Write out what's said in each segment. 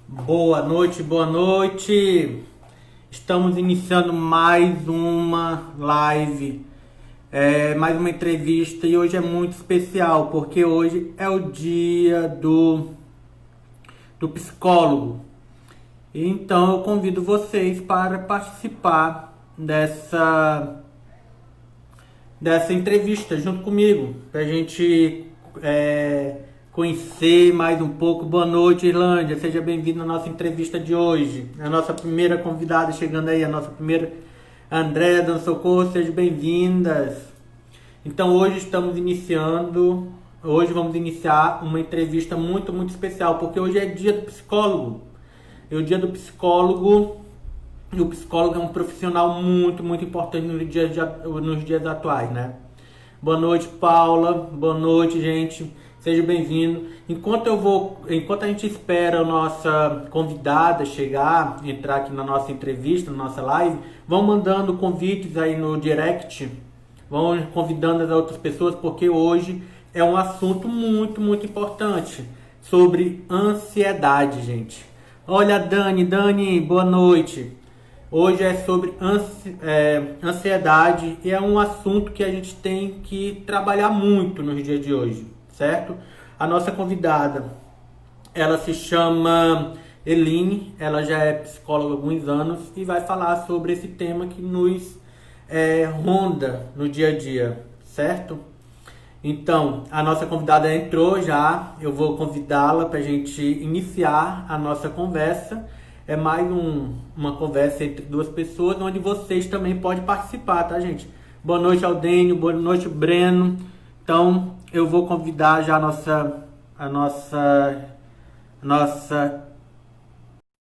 Boa noite, boa noite. Estamos iniciando mais uma live, mais uma entrevista e hoje é muito especial porque hoje é o dia do psicólogo. Então eu convido vocês para participar dessa entrevista junto comigo, para a gente conhecer mais um pouco. Boa noite, Irlândia, seja bem-vindo à nossa entrevista de hoje. A nossa primeira convidada chegando aí, a nossa primeira Andréa Dan Socorro, sejam bem-vindas. Então hoje vamos iniciar uma entrevista muito, muito especial, porque hoje é dia do psicólogo. É o dia do psicólogo. E o psicólogo é um profissional muito, muito importante nos dias atuais, né? Boa noite, Paula. Boa noite, gente. Seja bem-vindo. Enquanto a gente espera a nossa convidada chegar, entrar aqui na nossa entrevista, na nossa live, vão mandando convites aí no direct, vão convidando as outras pessoas, porque hoje é um assunto muito, muito importante sobre ansiedade, gente. Olha, Dani, boa noite. Hoje é sobre ansiedade e é um assunto que a gente tem que trabalhar muito nos dias de hoje, certo? A nossa convidada, ela se chama Eline, ela já é psicóloga há alguns anos e vai falar sobre esse tema que nos ronda no dia a dia, certo? Então, a nossa convidada entrou já, eu vou convidá-la para a gente iniciar a nossa conversa. É mais uma conversa entre duas pessoas, onde vocês também podem participar, tá, gente? Boa noite, Aldênio, boa noite, Breno. Então, eu vou convidar já a nossa.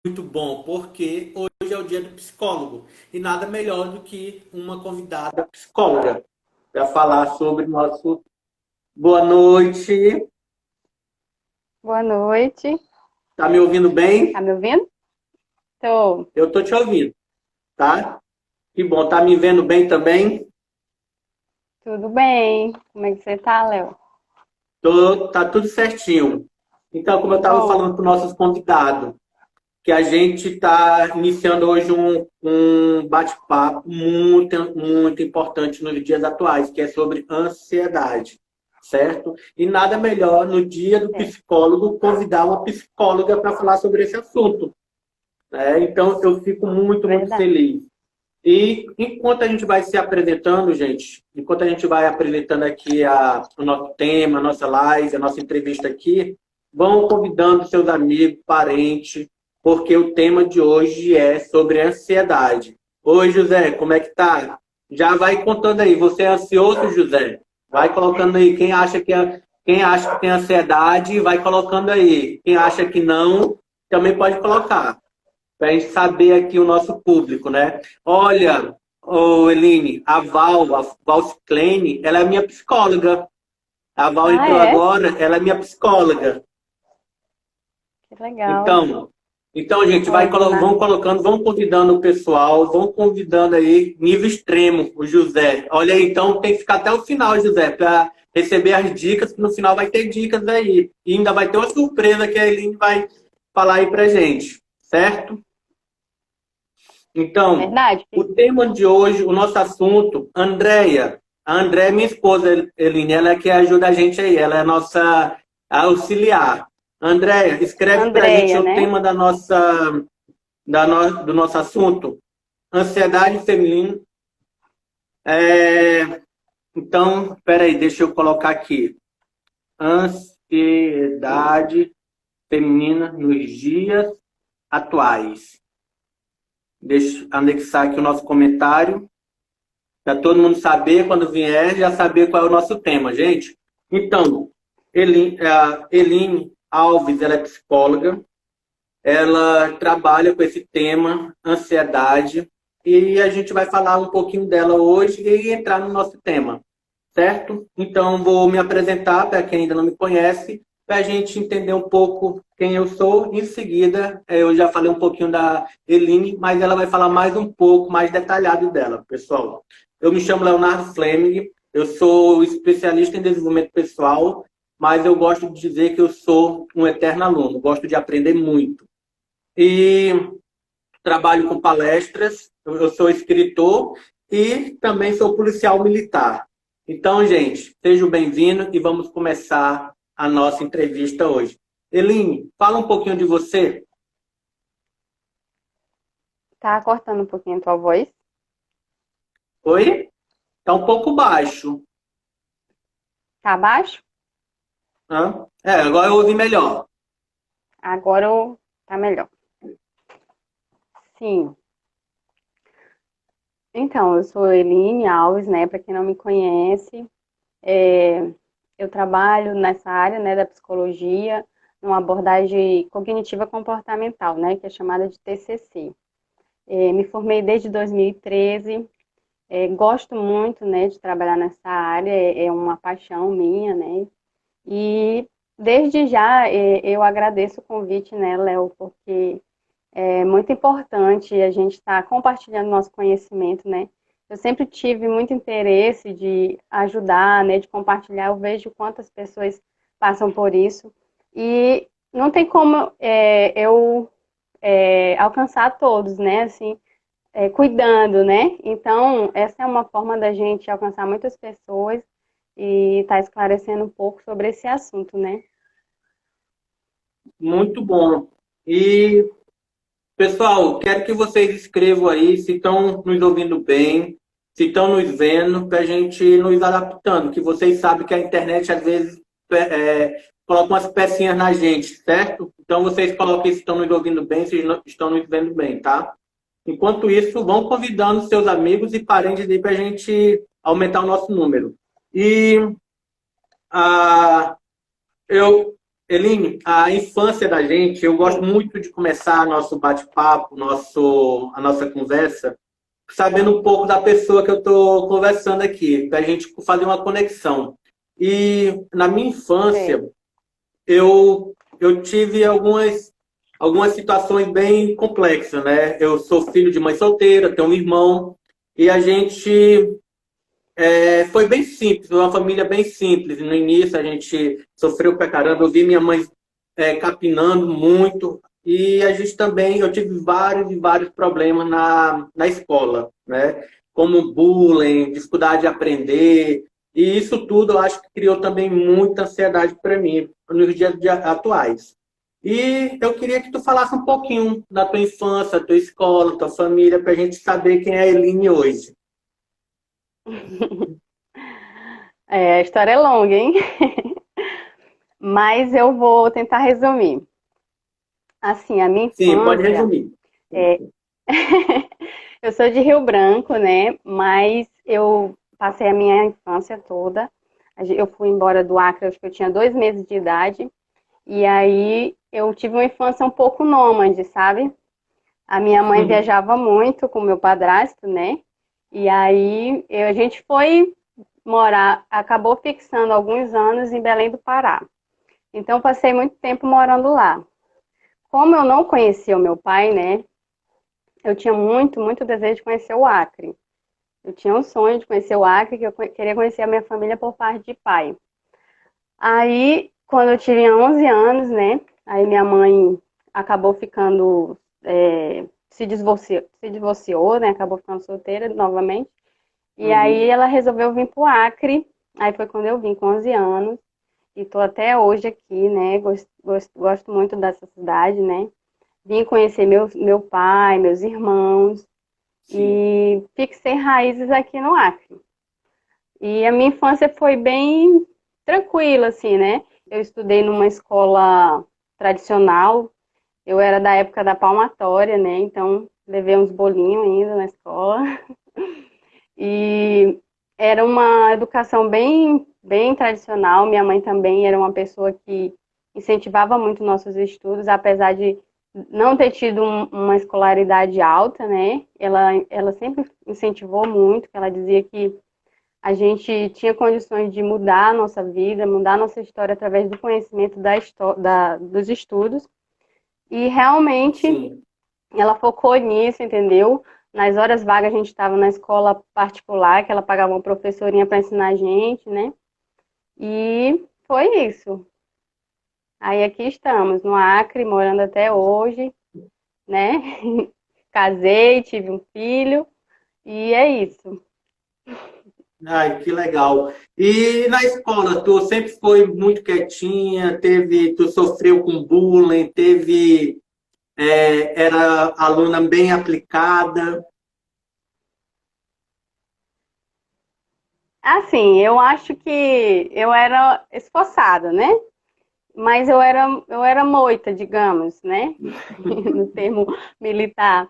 Muito bom, porque hoje é o dia do psicólogo e nada melhor do que uma convidada psicóloga para falar sobre nosso. Boa noite. Boa noite. Tá me ouvindo bem? Tá me ouvindo? Tô. Eu tô te ouvindo, tá? Que bom, tá me vendo bem também? Tudo bem? Como é que você tá, Léo? Tá tudo certinho. Então, como eu Que estava bom. falando para os nossos convidados, que a gente está iniciando hoje um bate-papo muito, muito importante nos dias atuais, que é sobre ansiedade, certo? E nada melhor no dia do É, psicólogo convidar uma psicóloga para falar sobre esse assunto, né? Então, eu fico muito, muito verdade. feliz. E enquanto a gente vai se apresentando, gente, enquanto a gente vai apresentando aqui o nosso tema, a nossa live, a nossa entrevista aqui, vão convidando seus amigos, parentes, porque o tema de hoje é sobre ansiedade. Oi, José, como é que tá? Já vai contando aí, você é ansioso, José? Vai colocando aí, quem acha que tem ansiedade, vai colocando aí. Quem acha que não, também pode colocar para a gente saber aqui o nosso público, né? Olha, Eline, a Val Klein, ela é minha psicóloga. A Val Ah, entrou é? agora, ela é minha psicóloga. Que legal. Então, gente, Ótima. vão convidando o pessoal, vão convidando aí, nível extremo, o José. Olha aí, então tem que ficar até o final, José, para receber as dicas, que no final vai ter dicas aí. E ainda vai ter uma surpresa que a Eline vai falar aí pra gente, certo? Então, Verdade? o tema de hoje, o nosso assunto, Andréia. A Andréia é minha esposa, Eline, ela é que ajuda a gente aí, ela é a nossa auxiliar. Andréia, escreve para a gente Andreia, o né? tema do nosso assunto, ansiedade feminina. Então, peraí, deixa eu colocar aqui. Ansiedade feminina nos dias atuais. Deixa eu anexar aqui o nosso comentário. Para todo mundo saber, quando vier, já saber qual é o nosso tema, gente. Então, Eline Alves, ela é psicóloga, ela trabalha com esse tema, ansiedade, e a gente vai falar um pouquinho dela hoje e entrar no nosso tema, certo? Então, vou me apresentar para quem ainda não me conhece, para a gente entender um pouco quem eu sou. Em seguida, eu já falei um pouquinho da Eline, mas ela vai falar mais um pouco, mais detalhado dela, pessoal. Eu me chamo Leonardo Fleming, eu sou especialista em desenvolvimento pessoal, mas eu gosto de dizer que eu sou um eterno aluno, gosto de aprender muito. e trabalho com palestras. Eu sou escritor e também sou policial militar. Então, gente, sejam bem-vindos e vamos começar a nossa entrevista hoje. Eline, fala um pouquinho de você. Tá cortando um pouquinho a tua voz? Oi? Tá um pouco baixo. Tá baixo? Hã? Agora eu ouvi melhor. Tá melhor. Sim. Então, eu sou Eline Alves, né? Para quem não me conhece, eu trabalho nessa área, né, da psicologia, numa abordagem cognitiva comportamental, né, que é chamada de TCC. Me formei desde 2013. Gosto muito, né, de trabalhar nessa área, é uma paixão minha, né? E desde já eu agradeço o convite, né, Léo, porque é muito importante a gente estar compartilhando nosso conhecimento, né? Eu sempre tive muito interesse de ajudar, né, de compartilhar. Eu vejo quantas pessoas passam por isso e não tem como eu alcançar todos, né? Assim, cuidando, né? Então, essa é uma forma da gente alcançar muitas pessoas e estar esclarecendo um pouco sobre esse assunto, né? Muito bom. E, pessoal, quero que vocês escrevam aí se estão nos ouvindo bem, se estão nos vendo, para a gente nos adaptando, que vocês sabem que a internet às vezes coloca umas pecinhas na gente, certo? Então vocês coloquem se estão nos ouvindo bem, se estão nos vendo bem, tá? Enquanto isso, vão convidando seus amigos e parentes aí para a gente aumentar o nosso número. E a, eu, Eline, a infância da gente, eu gosto Sim. muito de começar nosso bate-papo, a nossa conversa, sabendo um pouco da pessoa que eu estou conversando aqui, para a gente fazer uma conexão. E na minha infância, Sei. eu tive algumas situações bem complexas, né? Eu sou filho de mãe solteira, tenho um irmão, e a gente foi bem simples, uma família bem simples. No início a gente sofreu pra caramba, eu vi minha mãe capinando muito, e a gente também, eu tive vários e vários problemas na escola, né? Como bullying, dificuldade de aprender, e isso tudo eu acho que criou também muita ansiedade para mim nos dias atuais. E eu queria que tu falasse um pouquinho da tua infância, tua escola, tua família, para a gente saber quem é a Eline hoje. A história é longa, hein? Mas eu vou tentar resumir. Assim, a minha Sim, pode infância, resumir. é, eu sou de Rio Branco, né? Mas eu passei a minha infância toda. Eu fui embora do Acre, acho que eu tinha 2 meses de idade. E aí eu tive uma infância um pouco nômade, sabe? A minha mãe viajava muito com o meu padrasto, né? E aí a gente foi morar, acabou fixando alguns anos em Belém do Pará. Então passei muito tempo morando lá. Como eu não conhecia o meu pai, né? Eu tinha muito, muito desejo de conhecer o Acre. Eu tinha um sonho de conhecer o Acre, que eu queria conhecer a minha família por parte de pai. Aí, quando eu tinha 11 anos, né? Aí minha mãe acabou ficando, se divorciou, né? Acabou ficando solteira novamente. E aí Uhum. ela resolveu vir pro Acre. Aí foi quando eu vim com 11 anos. E tô até hoje aqui, né? Gosto muito dessa cidade, né? Vim conhecer meu pai, meus irmãos. Sim. E fixei raízes aqui no Acre. E a minha infância foi bem tranquila, assim, né? Eu estudei numa escola tradicional. Eu era da época da palmatória, né? Então levei uns bolinhos ainda na escola. E era uma educação bem, bem tradicional. Minha mãe também era uma pessoa que incentivava muito nossos estudos, apesar de não ter tido uma escolaridade alta, né? Ela sempre incentivou muito, ela dizia que a gente tinha condições de mudar a nossa vida, mudar a nossa história através do conhecimento dos estudos. E realmente Sim. ela focou nisso, entendeu? Nas horas vagas a gente estava na escola particular, que ela pagava uma professorinha para ensinar a gente, né? E foi isso. Aí aqui estamos, no Acre, morando até hoje. né? Casei, tive um filho e é isso. Ai, que legal. E na escola, tu sempre foi muito quietinha, tu sofreu com bullying, era aluna bem aplicada. Assim, eu acho que eu era esforçada, né? Mas eu era moita, digamos, né? No termo militar.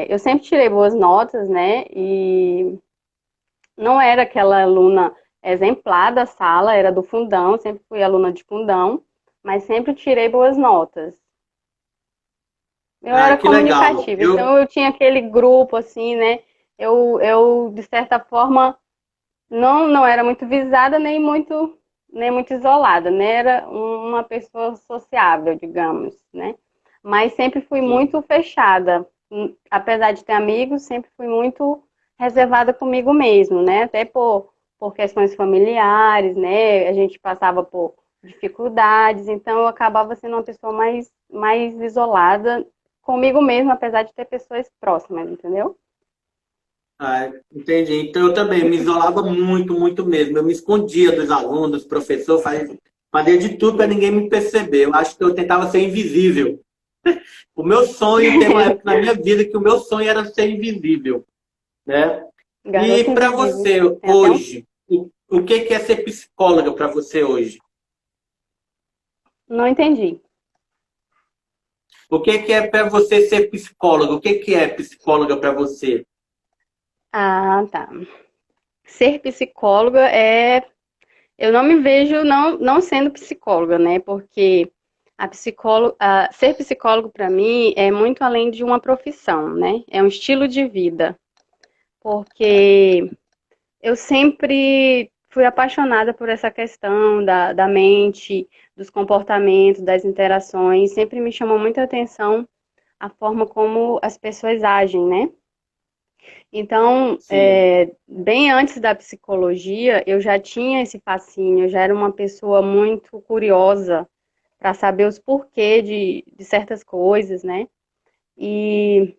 Eu sempre tirei boas notas, né? E não era aquela aluna exemplar da sala, era do fundão, sempre fui aluna de fundão, mas sempre tirei boas notas. Eu Ah, era que legal. comunicativa, então eu tinha aquele grupo, assim, né? Eu de certa forma, não era muito visada, nem muito isolada, né? Era uma pessoa sociável, digamos, né? Mas sempre fui muito Sim. fechada. Apesar de ter amigos, sempre fui muito reservada comigo mesmo, né? Até por questões familiares, né? A gente passava por dificuldades, então eu acabava sendo uma pessoa mais isolada comigo mesma, apesar de ter pessoas próximas, entendeu? Ah, entendi. Então eu também me isolava muito, muito mesmo. Eu me escondia dos alunos, dos professores, fazia de tudo para ninguém me perceber. Eu acho que eu tentava ser invisível. O meu sonho, tem uma época na minha vida que o meu sonho era ser invisível, né? E Garota para invisível. você Tem até um. hoje, o que é ser psicóloga para você hoje? Não entendi. O que é para você ser psicóloga? O que é psicóloga para você? Ah, tá. Ser psicóloga é. Eu não me vejo não sendo psicóloga, né? Porque ser psicólogo para mim é muito além de uma profissão, né? É um estilo de vida. Porque eu sempre fui apaixonada por essa questão da mente, dos comportamentos, das interações. Sempre me chamou muita atenção a forma como as pessoas agem, né? Então, Sim. bem antes da psicologia, eu já tinha esse fascínio, eu já era uma pessoa muito curiosa para saber os porquês de certas coisas, né? E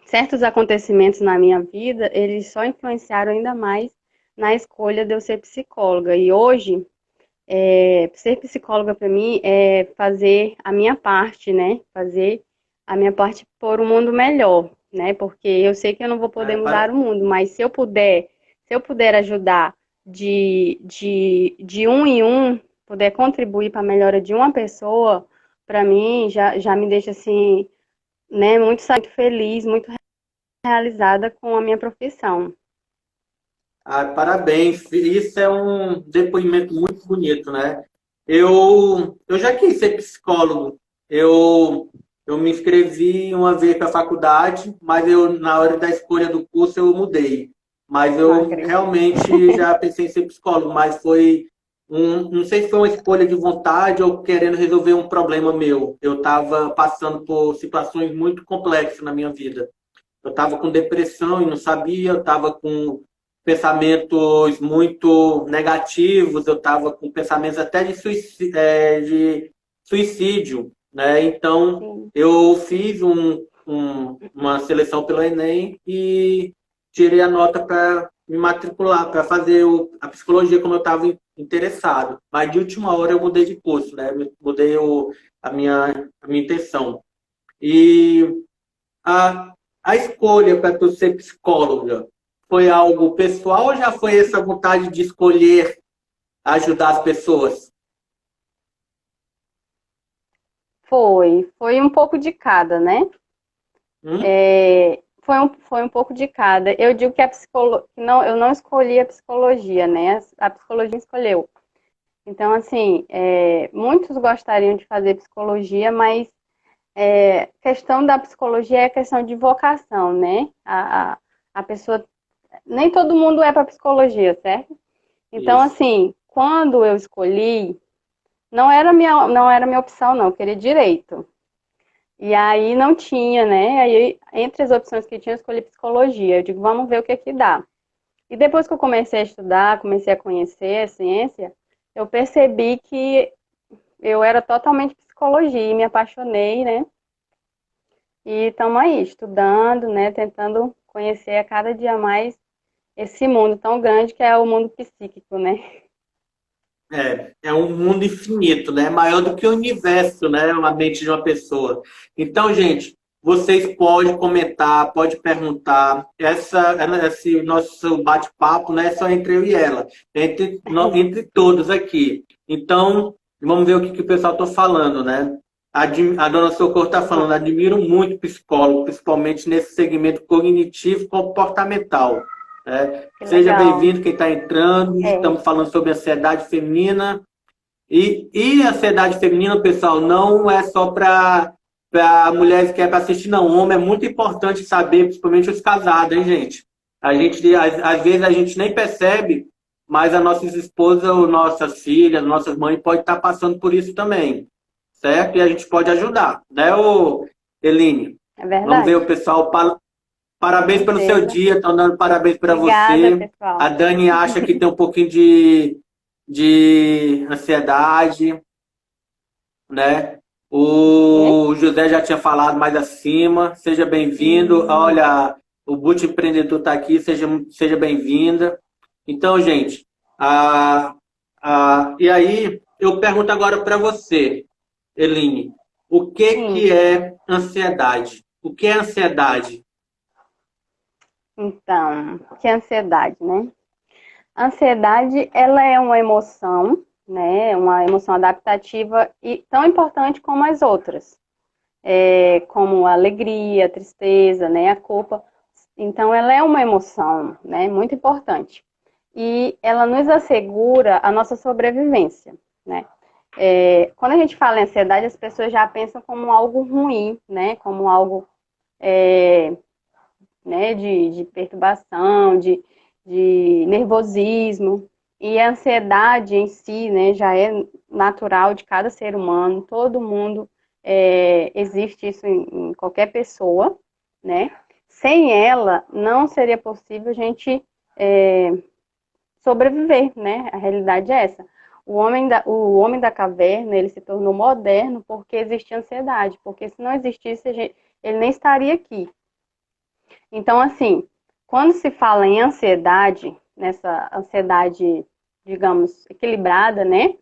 certos acontecimentos na minha vida, eles só influenciaram ainda mais na escolha de eu ser psicóloga. E hoje, ser psicóloga para mim é fazer a minha parte, né? Fazer a minha parte por um mundo melhor, né? Porque eu sei que eu não vou poder É, mudar o mundo, mas se eu puder ajudar de um em um, puder contribuir para a melhora de uma pessoa, para mim já me deixa assim, né? Muito feliz, muito realizada com a minha profissão. parabéns. Isso é um depoimento muito bonito, né? Eu já quis ser psicólogo. Eu me inscrevi uma vez para a faculdade, mas na hora da escolha do curso, eu mudei. Mas Não eu acredito. realmente já pensei em ser psicólogo, mas não sei se foi uma escolha de vontade ou querendo resolver um problema meu. Eu estava passando por situações muito complexas na minha vida. Eu estava com depressão e não sabia, eu estava com pensamentos muito negativos, eu estava com pensamentos até de suicídio, né? Então, Sim. eu fiz uma seleção pelo Enem e tirei a nota para me matricular, para fazer a psicologia como eu estava interessado. Mas de última hora eu mudei de curso, né? Mudei a minha intenção. E a, a escolha para tu ser psicóloga foi algo pessoal ou já foi essa vontade de escolher ajudar as pessoas? Foi um pouco de cada, né? Hum? Foi um pouco de cada. Eu digo que não, eu não escolhi a psicologia, né? A psicologia escolheu. Então, assim, muitos gostariam de fazer psicologia, mas questão da psicologia é questão de vocação, né? A pessoa, nem todo mundo é para psicologia, certo? Então, Isso. assim, quando eu escolhi, não era minha opção, não. Eu queria direito. E aí não tinha, né? Aí, entre as opções que tinha, eu escolhi psicologia. Eu digo, vamos ver o que que dá. E depois que eu comecei a estudar, comecei a conhecer a ciência, eu percebi que eu era totalmente psicologia e me apaixonei, né? E estamos aí, estudando, né? Tentando conhecer a cada dia mais esse mundo tão grande que é o mundo psíquico, né? É um mundo infinito, né? Maior do que o universo, né? Uma mente de uma pessoa. Então, gente, vocês podem comentar, podem perguntar. Esse nosso bate-papo não é só entre eu e ela, é entre todos aqui. Então, vamos ver o que o pessoal está falando, né? A dona Socorro está falando, admiro muito psicólogo, principalmente nesse segmento cognitivo comportamental. Né? Que Seja legal. bem-vindo quem está entrando. É, Estamos falando sobre ansiedade feminina. E ansiedade feminina, pessoal, não é só para mulheres que é para assistir, não. Homem é muito importante saber, principalmente os casados, hein, gente? Às vezes, a gente nem percebe, mas as nossas esposas, ou nossas filhas, nossas mães podem estar passando por isso também, certo? E a gente pode ajudar, né, Eline? é Vamos ver verdade. o pessoal. Com Parabéns pelo seu certeza. dia, estão dando parabéns para Obrigada, você. A pessoal. Dani acha que tem um pouquinho de ansiedade, né? E, O José já tinha falado mais acima. Seja bem-vindo. e, Olha, o Boot Empreendedor está aqui, seja bem-vinda. Então, gente, e aí eu pergunto agora para você, Eline, o que sim, que é ansiedade? O que é ansiedade? então, que ansiedade, né? A ansiedade, ela é uma emoção, né? Uma emoção adaptativa e tão importante como as outras, como a alegria, a tristeza, né? A culpa. Então, ela é uma emoção, né? Muito importante. E ela nos assegura a nossa sobrevivência, né? Quando a gente fala em ansiedade, as pessoas já pensam como algo ruim, né? Como algo né, de perturbação, de nervosismo. E a ansiedade em si, né, já é natural de cada ser humano, todo mundo existe isso em qualquer pessoa, né? Sem ela, não seria possível a gente sobreviver, né? A realidade é essa. O homem da caverna, ele se tornou moderno porque existia ansiedade, porque se não existisse, ele nem estaria aqui. Então, assim, quando se fala em ansiedade, nessa ansiedade, digamos, equilibrada, né?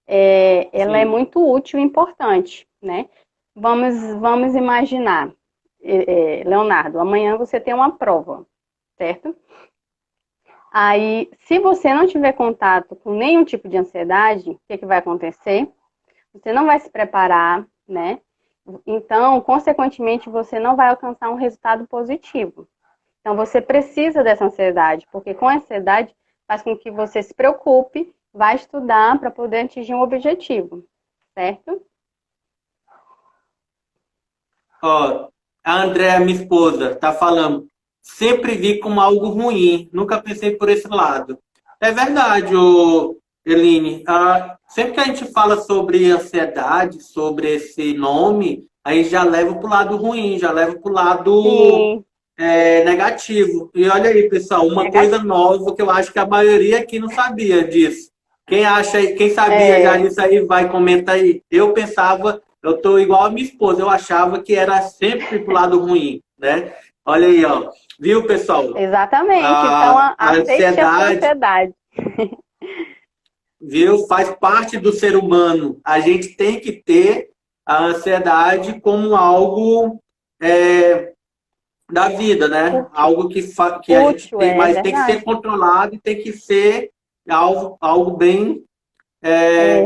Ela é Sim. muito útil e importante, né? Vamos imaginar, Leonardo, amanhã você tem uma prova, certo? Aí, se você não tiver contato com nenhum tipo de ansiedade, o que vai acontecer? Você não vai se preparar, né? Então, consequentemente, você não vai alcançar um resultado positivo. Então, você precisa dessa ansiedade, porque com a ansiedade faz com que você se preocupe, vai estudar para poder atingir um objetivo, certo? Ó, a Andréa, minha esposa, tá falando. Sempre vi como algo ruim, nunca pensei por esse lado. É verdade, Eline. Sempre que a gente fala sobre ansiedade, sobre esse nome, aí já leva para o lado ruim, já leva para o lado Sim, negativo. E olha aí, pessoal, uma coisa negativo. nova que eu acho que a maioria aqui não sabia disso. Quem sabia já É, disso aí, vai, comenta aí. Eu pensava, eu tô igual a minha esposa, eu achava que era sempre pro lado ruim, né? Olha aí, ó. Viu, pessoal? exatamente. Então, A aceite a sua ansiedade, ansiedade. viu, faz parte do ser humano. A gente tem que ter a ansiedade como algo é, da vida, né? Útil, Algo que a gente útil, tem, é mas tem que ser verdade. controlado e tem que ser algo bem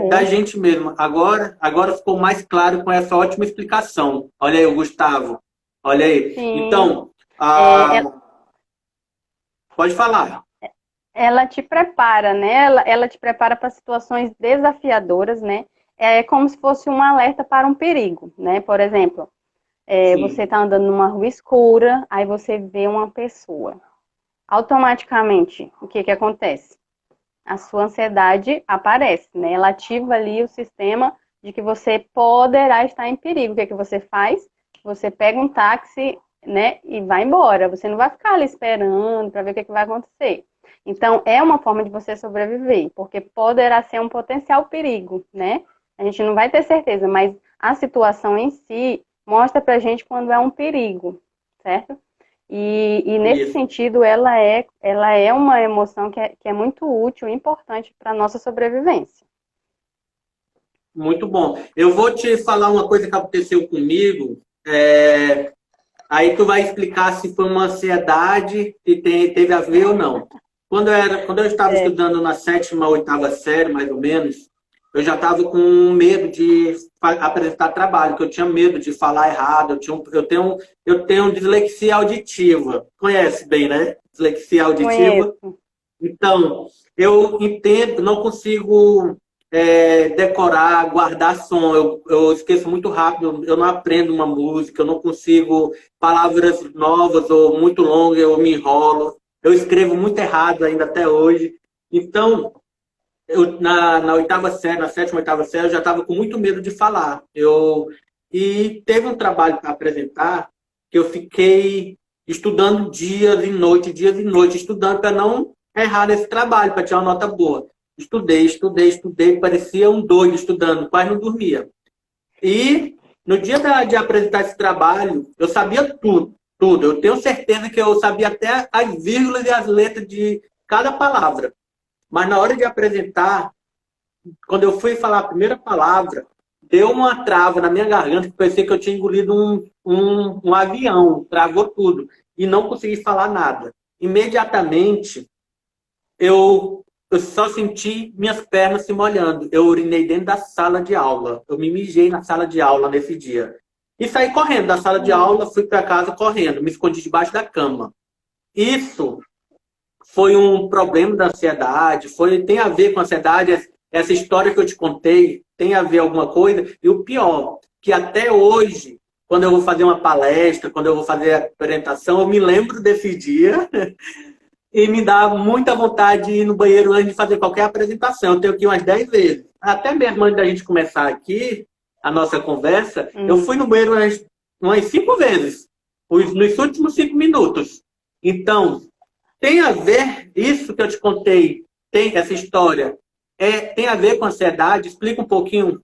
da É, gente mesmo. Agora ficou mais claro com essa ótima explicação. Olha aí, o Gustavo. Olha aí. sim. Então, É, pode falar. ela te prepara, né? Ela te prepara para situações desafiadoras, né? É como se fosse um alerta para um perigo, né? Por exemplo, você Sim. está andando numa rua escura, aí você vê uma pessoa. Automaticamente, o que que acontece? A sua ansiedade aparece, né? Ela ativa ali o sistema de que você poderá estar em perigo. O que que você faz? Você pega um táxi, né, e vai embora. Você não vai ficar ali esperando para ver o que que vai acontecer. Então, é uma forma de você sobreviver, porque poderá ser um potencial perigo, né? A gente não vai ter certeza, mas a situação em si mostra pra gente quando é um perigo, certo? E nesse Isso. sentido, ela é uma emoção que é muito útil e importante para a nossa sobrevivência. Muito bom. Eu vou te falar uma coisa que aconteceu comigo. Aí tu vai explicar se foi uma ansiedade e teve a ver ou não. Quando eu estava É, estudando na sétima, oitava série, mais ou menos, eu já estava com medo de apresentar trabalho, que eu tinha medo de falar errado. Eu tenho dislexia auditiva. Conhece bem, né? Dislexia auditiva. conheço. Então, eu entendo, não consigo decorar, guardar som. Eu esqueço muito rápido, eu não aprendo uma música, eu não consigo palavras novas ou muito longas, eu me enrolo. Eu escrevo muito errado ainda até hoje. Então, na oitava série, na sétima, oitava série, eu já estava com muito medo de falar. E teve um trabalho para apresentar que eu fiquei estudando dias e noites, estudando para não errar nesse trabalho, para tirar uma nota boa. Estudei, parecia um doido estudando, quase não dormia. E no dia de apresentar esse trabalho, eu sabia tudo, tudo. Eu tenho certeza que eu sabia até as vírgulas e as letras de cada palavra. Mas na hora de apresentar, quando eu fui falar a primeira palavra, deu uma trava na minha garganta que parecia que eu tinha engolido um avião, travou tudo. E não consegui falar nada. Imediatamente, eu só senti minhas pernas se molhando. Eu urinei dentro da sala de aula. Eu me mijei na sala de aula nesse dia. E saí correndo da sala de aula, fui para casa correndo, me escondi debaixo da cama. Isso foi um problema da ansiedade, tem a ver com a ansiedade, essa história que eu te contei tem a ver alguma coisa, e o pior, que até hoje, quando eu vou fazer uma palestra, quando eu vou fazer a apresentação, eu me lembro desse dia e me dá muita vontade de ir no banheiro antes de fazer qualquer apresentação. Eu tenho que ir umas 10 vezes. Até mesmo antes da gente começar aqui, a nossa conversa, eu fui no banheiro umas 5 vezes, nos últimos 5 minutos. Então, tem a ver, isso que eu te contei, tem essa história, tem a ver com ansiedade? Explica um pouquinho.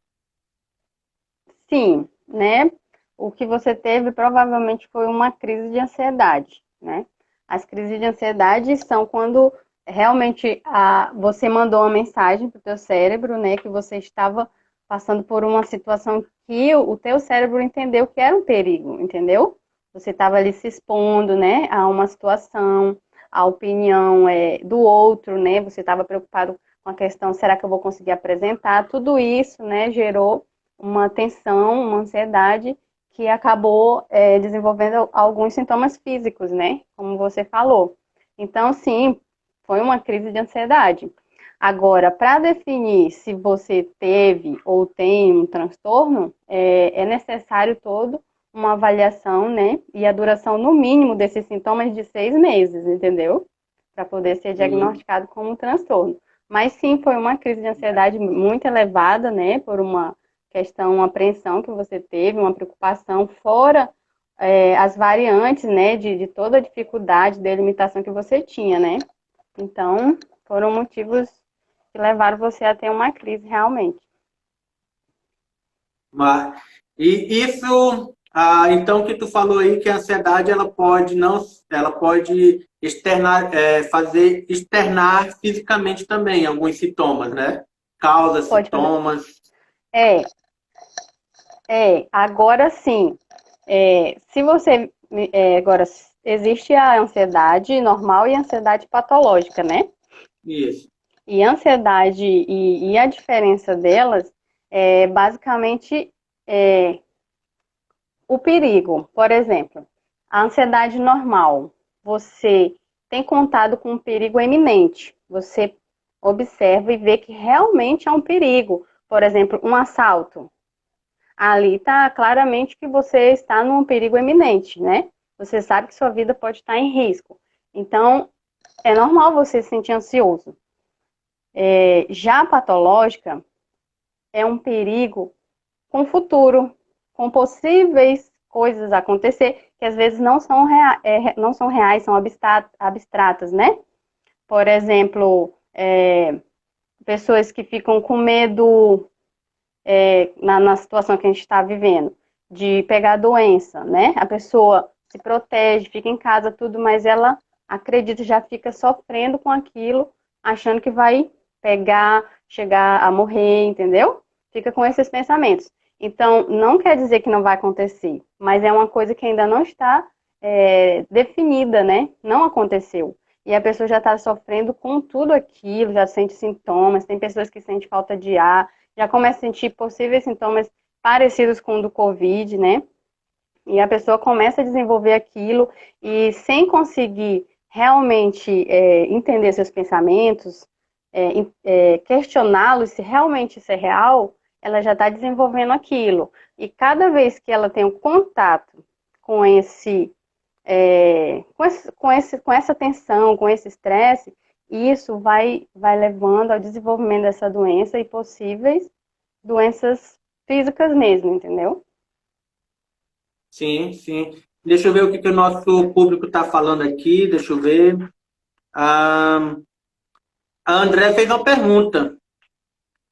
Sim, né? O que você teve provavelmente foi uma crise de ansiedade, né? As crises de ansiedade são quando realmente você mandou uma mensagem para o teu cérebro, né? Que você estava passando por uma situação que o teu cérebro entendeu que era um perigo, entendeu? Você estava ali se expondo, né? A uma situação, a opinião do outro, né? Você estava preocupado com a questão, será que eu vou conseguir apresentar? Tudo isso, né? Gerou uma tensão, uma ansiedade que acabou desenvolvendo alguns sintomas físicos, né? Como você falou. Então, sim, foi uma crise de ansiedade. Agora, para definir se você teve ou tem um transtorno, é necessário todo uma avaliação, né? E a duração no mínimo desses sintomas de 6 meses, entendeu? Para poder ser Hum. diagnosticado como um transtorno. Mas sim, foi uma crise de ansiedade muito elevada, né? Por uma questão, uma apreensão que você teve, uma preocupação, fora as variantes, né, de toda a dificuldade, da limitação que você tinha, né? Então, foram motivos que levaram você a ter uma crise realmente. E isso, então que tu falou aí que a ansiedade ela pode não, ela pode fazer externar fisicamente também alguns sintomas, né? Causas, Pode fazer. sintomas. É, agora sim. Se você. Agora, existe a ansiedade normal e a ansiedade patológica, né? Isso. E a ansiedade e a diferença delas é basicamente o perigo. Por exemplo, a ansiedade normal, você tem contato com um perigo eminente. Você observa e vê que realmente há um perigo. Por exemplo, um assalto. Ali está claramente que você está num perigo eminente, né? Você sabe que sua vida pode estar em risco. Então, é normal você se sentir ansioso. Já a patológica é um perigo com o futuro, com possíveis coisas a acontecer, que às vezes não são reais, são abstratas, né? Por exemplo, pessoas que ficam com medo na situação que a gente está vivendo, de pegar a doença, né? A pessoa se protege, fica em casa, tudo, mas ela acredita, já fica sofrendo com aquilo, achando que vai pegar, chegar a morrer, entendeu? Fica com esses pensamentos. Então, não quer dizer que não vai acontecer, mas é uma coisa que ainda não está definida, né? Não aconteceu. E a pessoa já está sofrendo com tudo aquilo, já sente sintomas, tem pessoas que sentem falta de ar, já começa a sentir possíveis sintomas parecidos com o do Covid, né? E a pessoa começa a desenvolver aquilo e sem conseguir realmente entender seus pensamentos, questioná-los se realmente isso é real, ela já está desenvolvendo aquilo. E cada vez que ela tem um contato com com essa tensão, com esse estresse, isso vai levando ao desenvolvimento dessa doença e possíveis doenças físicas mesmo, entendeu? Sim, sim. Deixa eu ver o que o nosso público está falando aqui. Deixa eu ver. Ah, a André fez uma pergunta.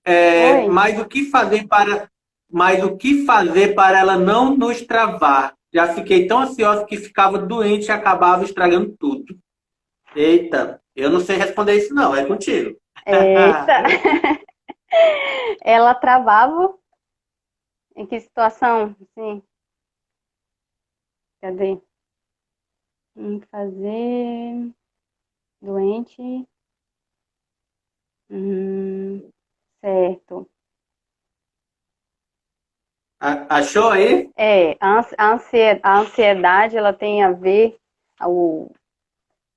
Oi. Mas o que fazer para ela não nos travar? Já fiquei tão ansiosa que ficava doente e acabava estragando tudo. Eita, eu não sei responder isso não, é contigo. Eita! Ela travava? Em que situação? Sim, cadê? Fazer doente. Certo. Achou aí? A ansiedade, ela tem a ver, o,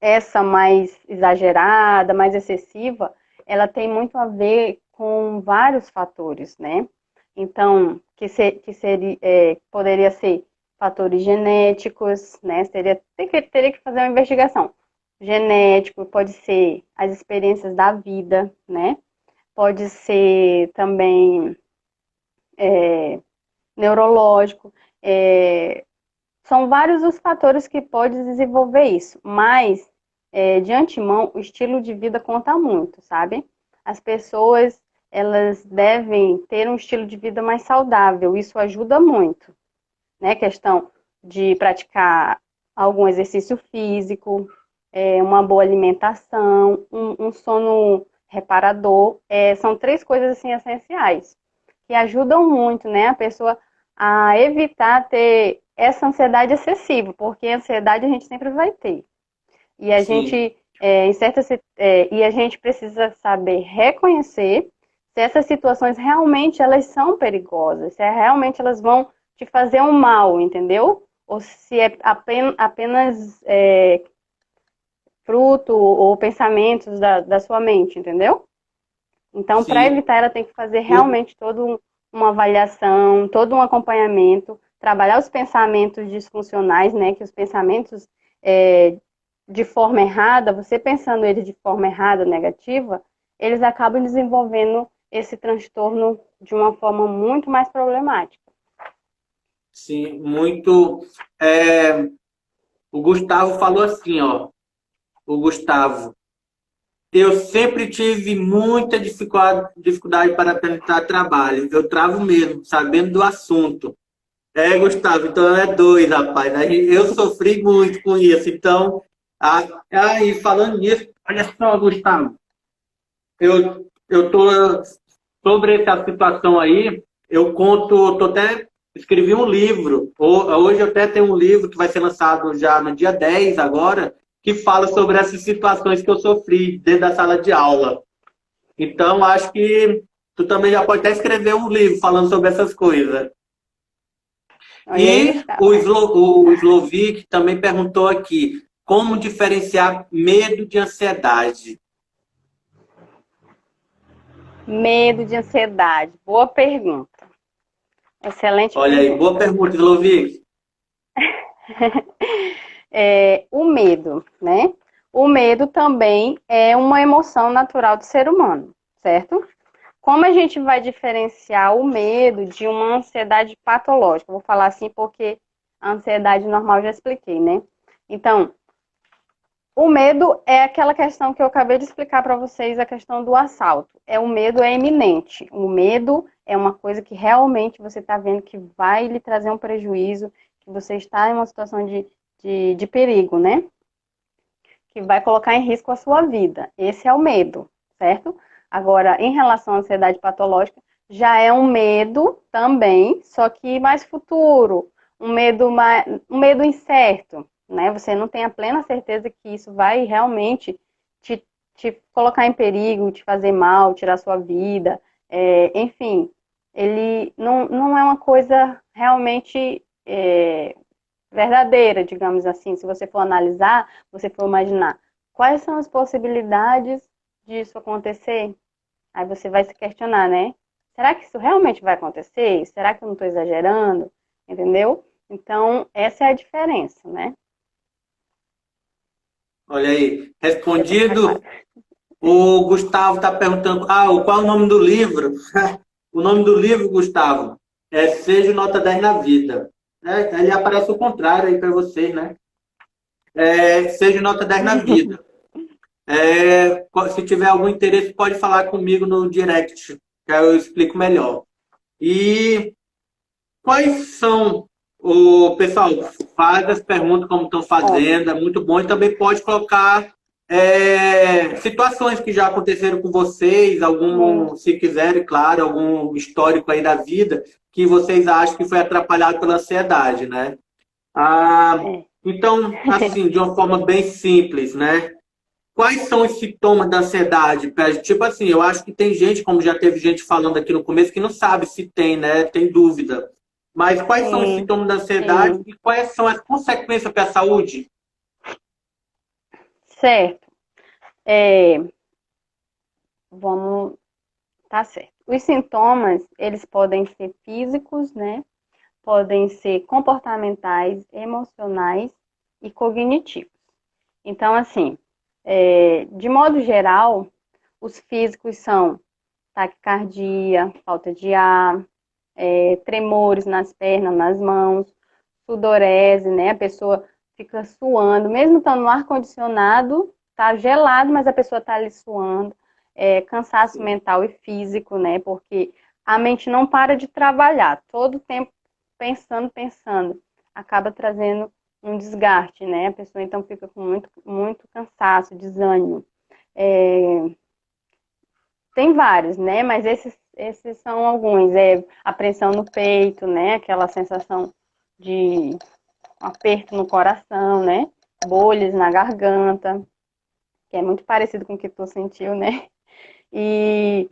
essa mais exagerada, mais excessiva, ela tem muito a ver com vários fatores, né? Então, poderia ser fatores genéticos, né? Teria que fazer uma investigação. Genético, pode ser as experiências da vida, né? Pode ser também neurológico. São vários os fatores que podem desenvolver isso, mas de antemão o estilo de vida conta muito, sabe? As pessoas elas devem ter um estilo de vida mais saudável, isso ajuda muito, né? Questão de praticar algum exercício físico, uma boa alimentação, um sono reparador, são três coisas assim essenciais que ajudam muito, né, a pessoa a evitar ter essa ansiedade excessiva, porque a ansiedade a gente sempre vai ter. E a Sim, gente, e a gente precisa saber reconhecer se essas situações realmente elas são perigosas, se realmente elas vão te fazer um mal, entendeu? Ou se é apenas fruto ou pensamentos da sua mente, entendeu? Então, para sim. evitar, ela tem que fazer O- realmente uma avaliação, todo um acompanhamento, trabalhar os pensamentos disfuncionais, né? Que os pensamentos de forma errada, você pensando eles de forma errada, negativa, eles acabam desenvolvendo esse transtorno de uma forma muito mais problemática. sim, muito. é, o Gustavo falou assim, ó. O Gustavo. Eu sempre tive muita dificuldade para apresentar trabalho. Eu travo mesmo, sabendo do assunto. É, Gustavo, então é dois, rapaz. Eu sofri muito com isso. Então, e falando nisso, olha só, Gustavo, eu tô sobre essa situação aí, eu conto, tô até escrevi um livro. Hoje eu até tenho um livro que vai ser lançado já no dia 10 agora, que fala sobre essas situações que eu sofri dentro da sala de aula. Então, acho que tu também já pode até escrever um livro falando sobre essas coisas. Olha aí, E Gustavo. O Slovic também perguntou aqui, como diferenciar medo de ansiedade? Medo de ansiedade. Boa pergunta. Excelente Olha aí, boa pergunta. pergunta, Slovic. O medo, né? O medo também é uma emoção natural do ser humano, certo? Como a gente vai diferenciar o medo de uma ansiedade patológica? Vou falar assim porque a ansiedade normal eu já expliquei, né? Então, O medo é aquela questão que eu acabei de explicar para vocês, a questão do assalto. O medo é iminente. O medo é uma coisa que realmente você está vendo que vai lhe trazer um prejuízo, que você está em uma situação de perigo, né? Que vai colocar em risco a sua vida. Esse é o medo, certo? Agora, em relação à ansiedade patológica, já é um medo também, só que mais futuro, um medo incerto, né? Você não tem a plena certeza que isso vai realmente te colocar em perigo, te fazer mal, tirar sua vida, enfim, ele não é uma coisa realmente verdadeira, digamos assim. Se você for analisar, você for imaginar quais são as possibilidades disso acontecer, aí você vai se questionar, né? Será que isso realmente vai acontecer? Será que eu não estou exagerando? Entendeu? Então, essa é a diferença, né? Olha aí, Essa foi fácil. respondido. O Gustavo está perguntando, qual é o nome do livro? O nome do livro, Gustavo, é Seja Nota 10 na Vida. Ele aparece o contrário aí para vocês, né? Seja Nota 10 na Vida. Se tiver algum interesse, pode falar comigo no direct, que aí eu explico melhor. E quais são, o pessoal, faz as perguntas como estão Ó, fazendo, é muito bom, e também pode colocar situações que já aconteceram com vocês, algum, se quiserem, claro, algum histórico aí da vida que vocês acham que foi atrapalhado pela ansiedade, né? é. Então, assim, de uma forma bem simples, né? Quais são os sintomas da ansiedade? Tipo assim, eu acho que tem gente, como já teve gente falando aqui no começo, que não sabe se tem, né? Tem dúvida. Mas quais são os Sim, sintomas da ansiedade sim. e quais são as consequências para a saúde? Certo. Vamos, tá certo. Os sintomas, eles podem ser físicos, né? Podem ser comportamentais, emocionais e cognitivos. Então, assim, de modo geral, os físicos são taquicardia, falta de ar, tremores nas pernas, nas mãos, sudorese, né? A pessoa fica suando, mesmo estando no ar-condicionado, tá gelado, mas a pessoa tá ali suando. Cansaço Sim. mental e físico, né? Porque a mente não para de trabalhar, todo o tempo pensando, pensando, acaba trazendo um desgaste, né? A pessoa então fica com muito, muito cansaço, desânimo. É, tem vários, né? Mas esses são alguns. A pressão no peito, né? Aquela sensação de um aperto no coração, né? Bolhas na garganta, que é muito parecido com o que tu sentiu, né? E,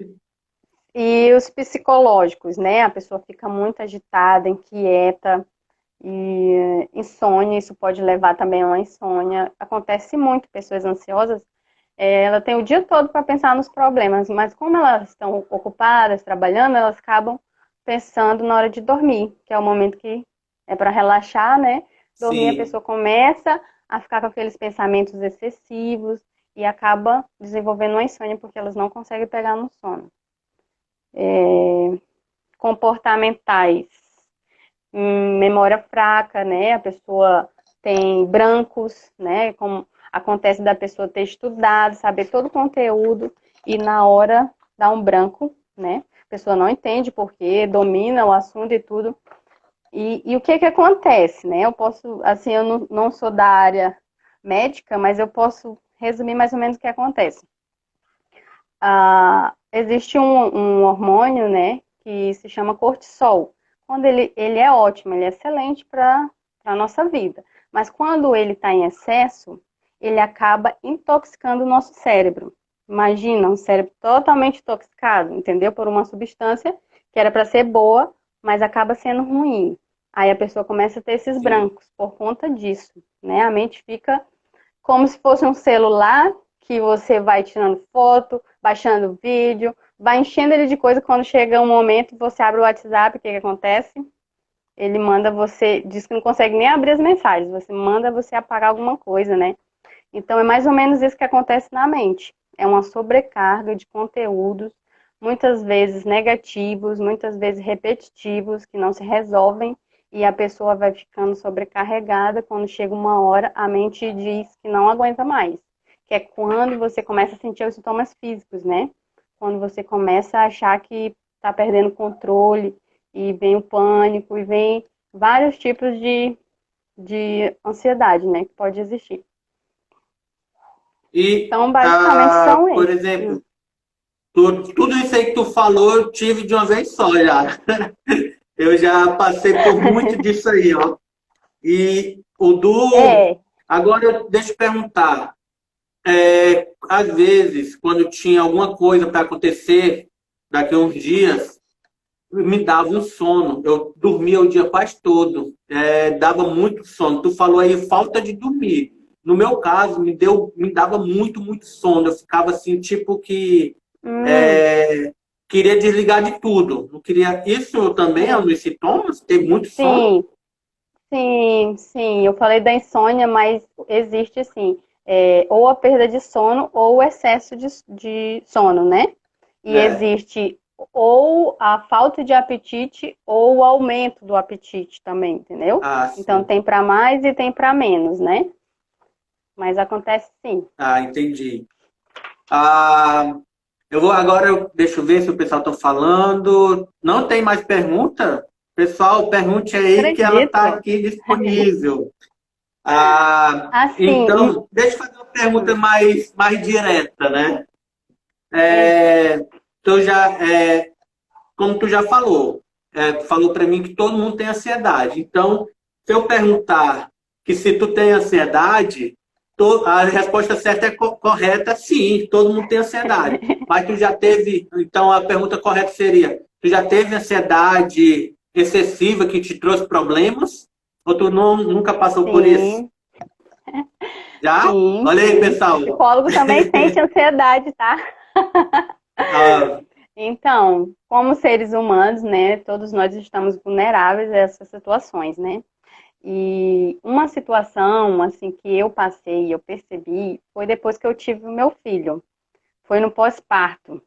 e os psicológicos, né? A pessoa fica muito agitada, inquieta, e insônia, isso pode levar também a uma insônia. Acontece muito, pessoas ansiosas, ela tem o dia todo para pensar nos problemas, mas como elas estão ocupadas, trabalhando, elas acabam pensando na hora de dormir, que é o momento que é para relaxar, né? Dormir, a Sim. pessoa começa a ficar com aqueles pensamentos excessivos e acaba desenvolvendo uma insônia porque elas não conseguem pegar no sono. Comportamentais, memória fraca, né? A pessoa tem brancos, né? Como acontece da pessoa ter estudado, saber todo o conteúdo e na hora dá um branco, né? A pessoa não entende porque domina o assunto e tudo. E o que que acontece, né? Eu posso, assim, eu não sou da área médica, mas eu posso resumir mais ou menos o que acontece. Existe um hormônio, né, que se chama cortisol. Quando ele é ótimo, ele é excelente para a nossa vida. Mas quando ele está em excesso, ele acaba intoxicando o nosso cérebro. Imagina um cérebro totalmente intoxicado, entendeu? Por uma substância que era para ser boa, mas acaba sendo ruim. Aí a pessoa começa a ter esses Sim. brancos por conta disso, né? A mente fica como se fosse um celular que você vai tirando foto, baixando vídeo, vai enchendo ele de coisa. Quando chega um momento, você abre o WhatsApp, o que que acontece? Ele manda você, diz que não consegue nem abrir as mensagens, você manda você apagar alguma coisa, né? Então é mais ou menos isso que acontece na mente. É uma sobrecarga de conteúdos, muitas vezes negativos, muitas vezes repetitivos, que não se resolvem e a pessoa vai ficando sobrecarregada. Quando chega uma hora, a mente diz que não aguenta mais. Que é quando você começa a sentir os sintomas físicos, né? Quando você começa a achar que está perdendo o controle, e vem o pânico, e vem vários tipos de ansiedade, né? Que pode existir. E, Então, basicamente, são por esses. exemplo, tudo isso aí que tu falou, eu tive de uma vez só já. Eu já passei por muito disso aí, ó. E o do. É, Agora, deixa eu perguntar. Às vezes, quando tinha alguma coisa para acontecer daqui a uns dias, me dava um sono. Eu dormia o dia quase todo. Dava muito sono. Tu falou aí falta de dormir. No meu caso, me dava muito, muito sono. Eu ficava assim, tipo que hum, é, queria desligar de tudo. Não queria. Isso também é um dos sintomas? Ter muito sono? sim, sim. Eu falei da insônia, mas existe, sim, ou a perda de sono ou o excesso de sono, né? E É. existe ou a falta de apetite ou o aumento do apetite também, entendeu? Ah, Então sim. tem para mais e tem para menos, né? Mas acontece sim. Ah, entendi. Ah, eu vou agora, deixa eu ver se o pessoal está falando. Não tem mais pergunta? Pessoal, pergunte aí que ela está Acredito. aqui disponível. Assim, Então, deixa eu fazer uma pergunta mais direta, né? sim, Tu já, como tu já falou, tu falou para mim que todo mundo tem ansiedade. Então, se eu perguntar que se tu tem ansiedade, a resposta certa é correta, sim, todo mundo tem ansiedade. Mas tu já teve, então a pergunta correta seria, tu já teve ansiedade excessiva que te trouxe problemas? Ou tu nunca passou por isso? sim, Já? sim, Olha aí, sim. pessoal. Psicólogo também sente ansiedade, tá? Ah, Então, como seres humanos, né, todos nós estamos vulneráveis a essas situações, né? E uma situação, assim, que eu passei e eu percebi foi depois que eu tive o meu filho. Foi no pós-parto,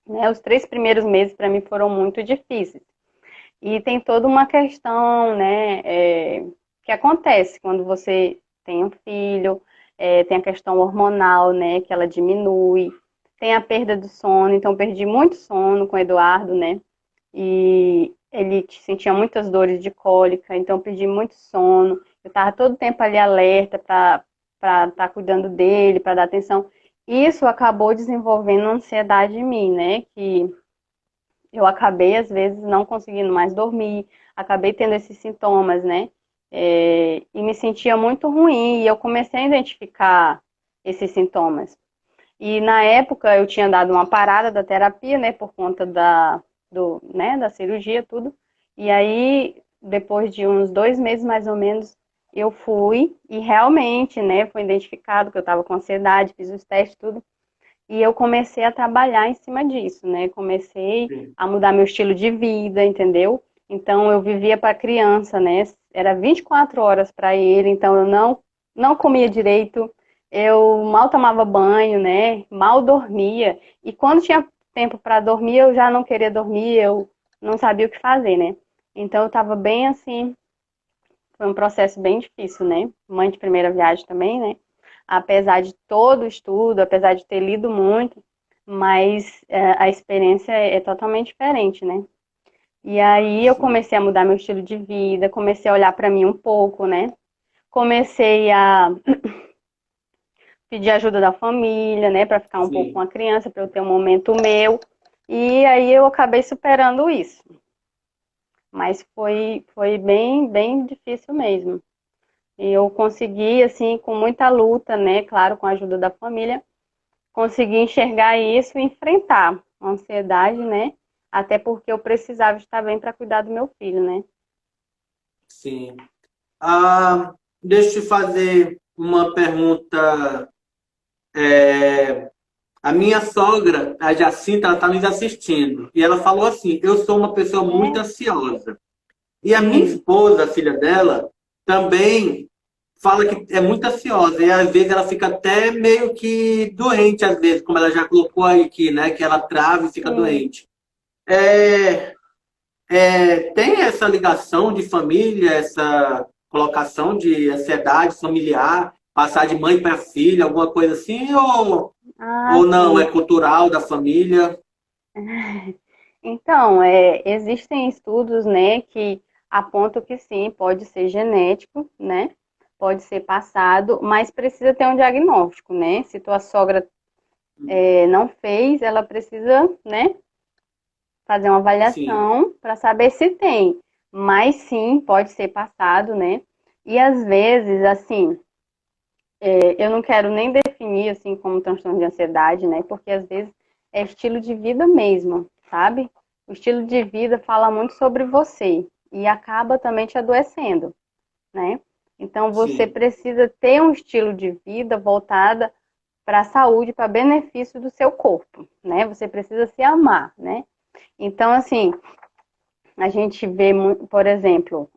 né? Os 3 primeiros meses para mim foram muito difíceis. E tem toda uma questão, né, que acontece quando você tem um filho, tem a questão hormonal, né, que ela diminui, tem a perda do sono, então perdi muito sono com o Eduardo, né, e ele sentia muitas dores de cólica, então perdi muito sono, eu estava todo o tempo ali alerta para estar cuidando dele, para dar atenção. Isso acabou desenvolvendo ansiedade em mim, né, que eu acabei, às vezes, não conseguindo mais dormir, acabei tendo esses sintomas, né? E me sentia muito ruim, e eu comecei a identificar esses sintomas. E na época eu tinha dado uma parada da terapia, né, por conta né, da cirurgia, tudo. E aí, depois de uns 2 meses mais ou menos, eu fui e realmente, né, foi identificado que eu estava com ansiedade, fiz os testes, tudo. E eu comecei a trabalhar em cima disso, né? Comecei sim. a mudar meu estilo de vida, entendeu? Então eu vivia para criança, né? Era 24 horas para ele, então eu não comia direito, eu mal tomava banho, né? Mal dormia. E quando tinha tempo para dormir, eu já não queria dormir, eu não sabia o que fazer, né? Então eu estava bem assim, foi um processo bem difícil, né? Mãe de primeira viagem também, né? Apesar de todo o estudo, apesar de ter lido muito, mas a experiência é totalmente diferente, né? E aí eu Sim. comecei a mudar meu estilo de vida, comecei a olhar para mim um pouco, né? Comecei a pedir ajuda da família, né, para ficar um pouco com Sim. a criança, para eu ter um momento meu. E aí eu acabei superando isso. Mas foi bem difícil mesmo. E eu consegui, assim, com muita luta, né, claro, com a ajuda da família, consegui enxergar isso e enfrentar a ansiedade, né? Até porque eu precisava estar bem para cuidar do meu filho, né? Sim. Deixa eu te fazer uma pergunta. A minha sogra, a Jacinta, ela está nos assistindo. E ela falou assim: eu sou uma pessoa muito É, ansiosa. E a minha sim, esposa, a filha dela, também fala que é muito ansiosa. E às vezes ela fica até meio que doente, às vezes, como ela já colocou aí aqui, né? Que ela trava e fica sim. doente. É, tem essa ligação de família, essa colocação de ansiedade familiar, passar de mãe para filha, alguma coisa assim, Ah, ou não, é sim. cultural da família? Então, existem estudos, né, que apontam que sim, pode ser genético, né? Pode ser passado, mas precisa ter um diagnóstico, né? Se tua sogra não fez, ela precisa, né, fazer uma Sim, avaliação para saber se tem. Mas sim, pode ser passado, né? E às vezes, assim, eu não quero nem definir assim como transtorno de ansiedade, né? Porque às vezes é estilo de vida mesmo, sabe? O estilo de vida fala muito sobre você e acaba também te adoecendo, né? Então você sim, precisa ter um estilo de vida voltada para a saúde, para benefício do seu corpo, né? Você precisa se amar, né? Então, assim, a gente vê, por exemplo,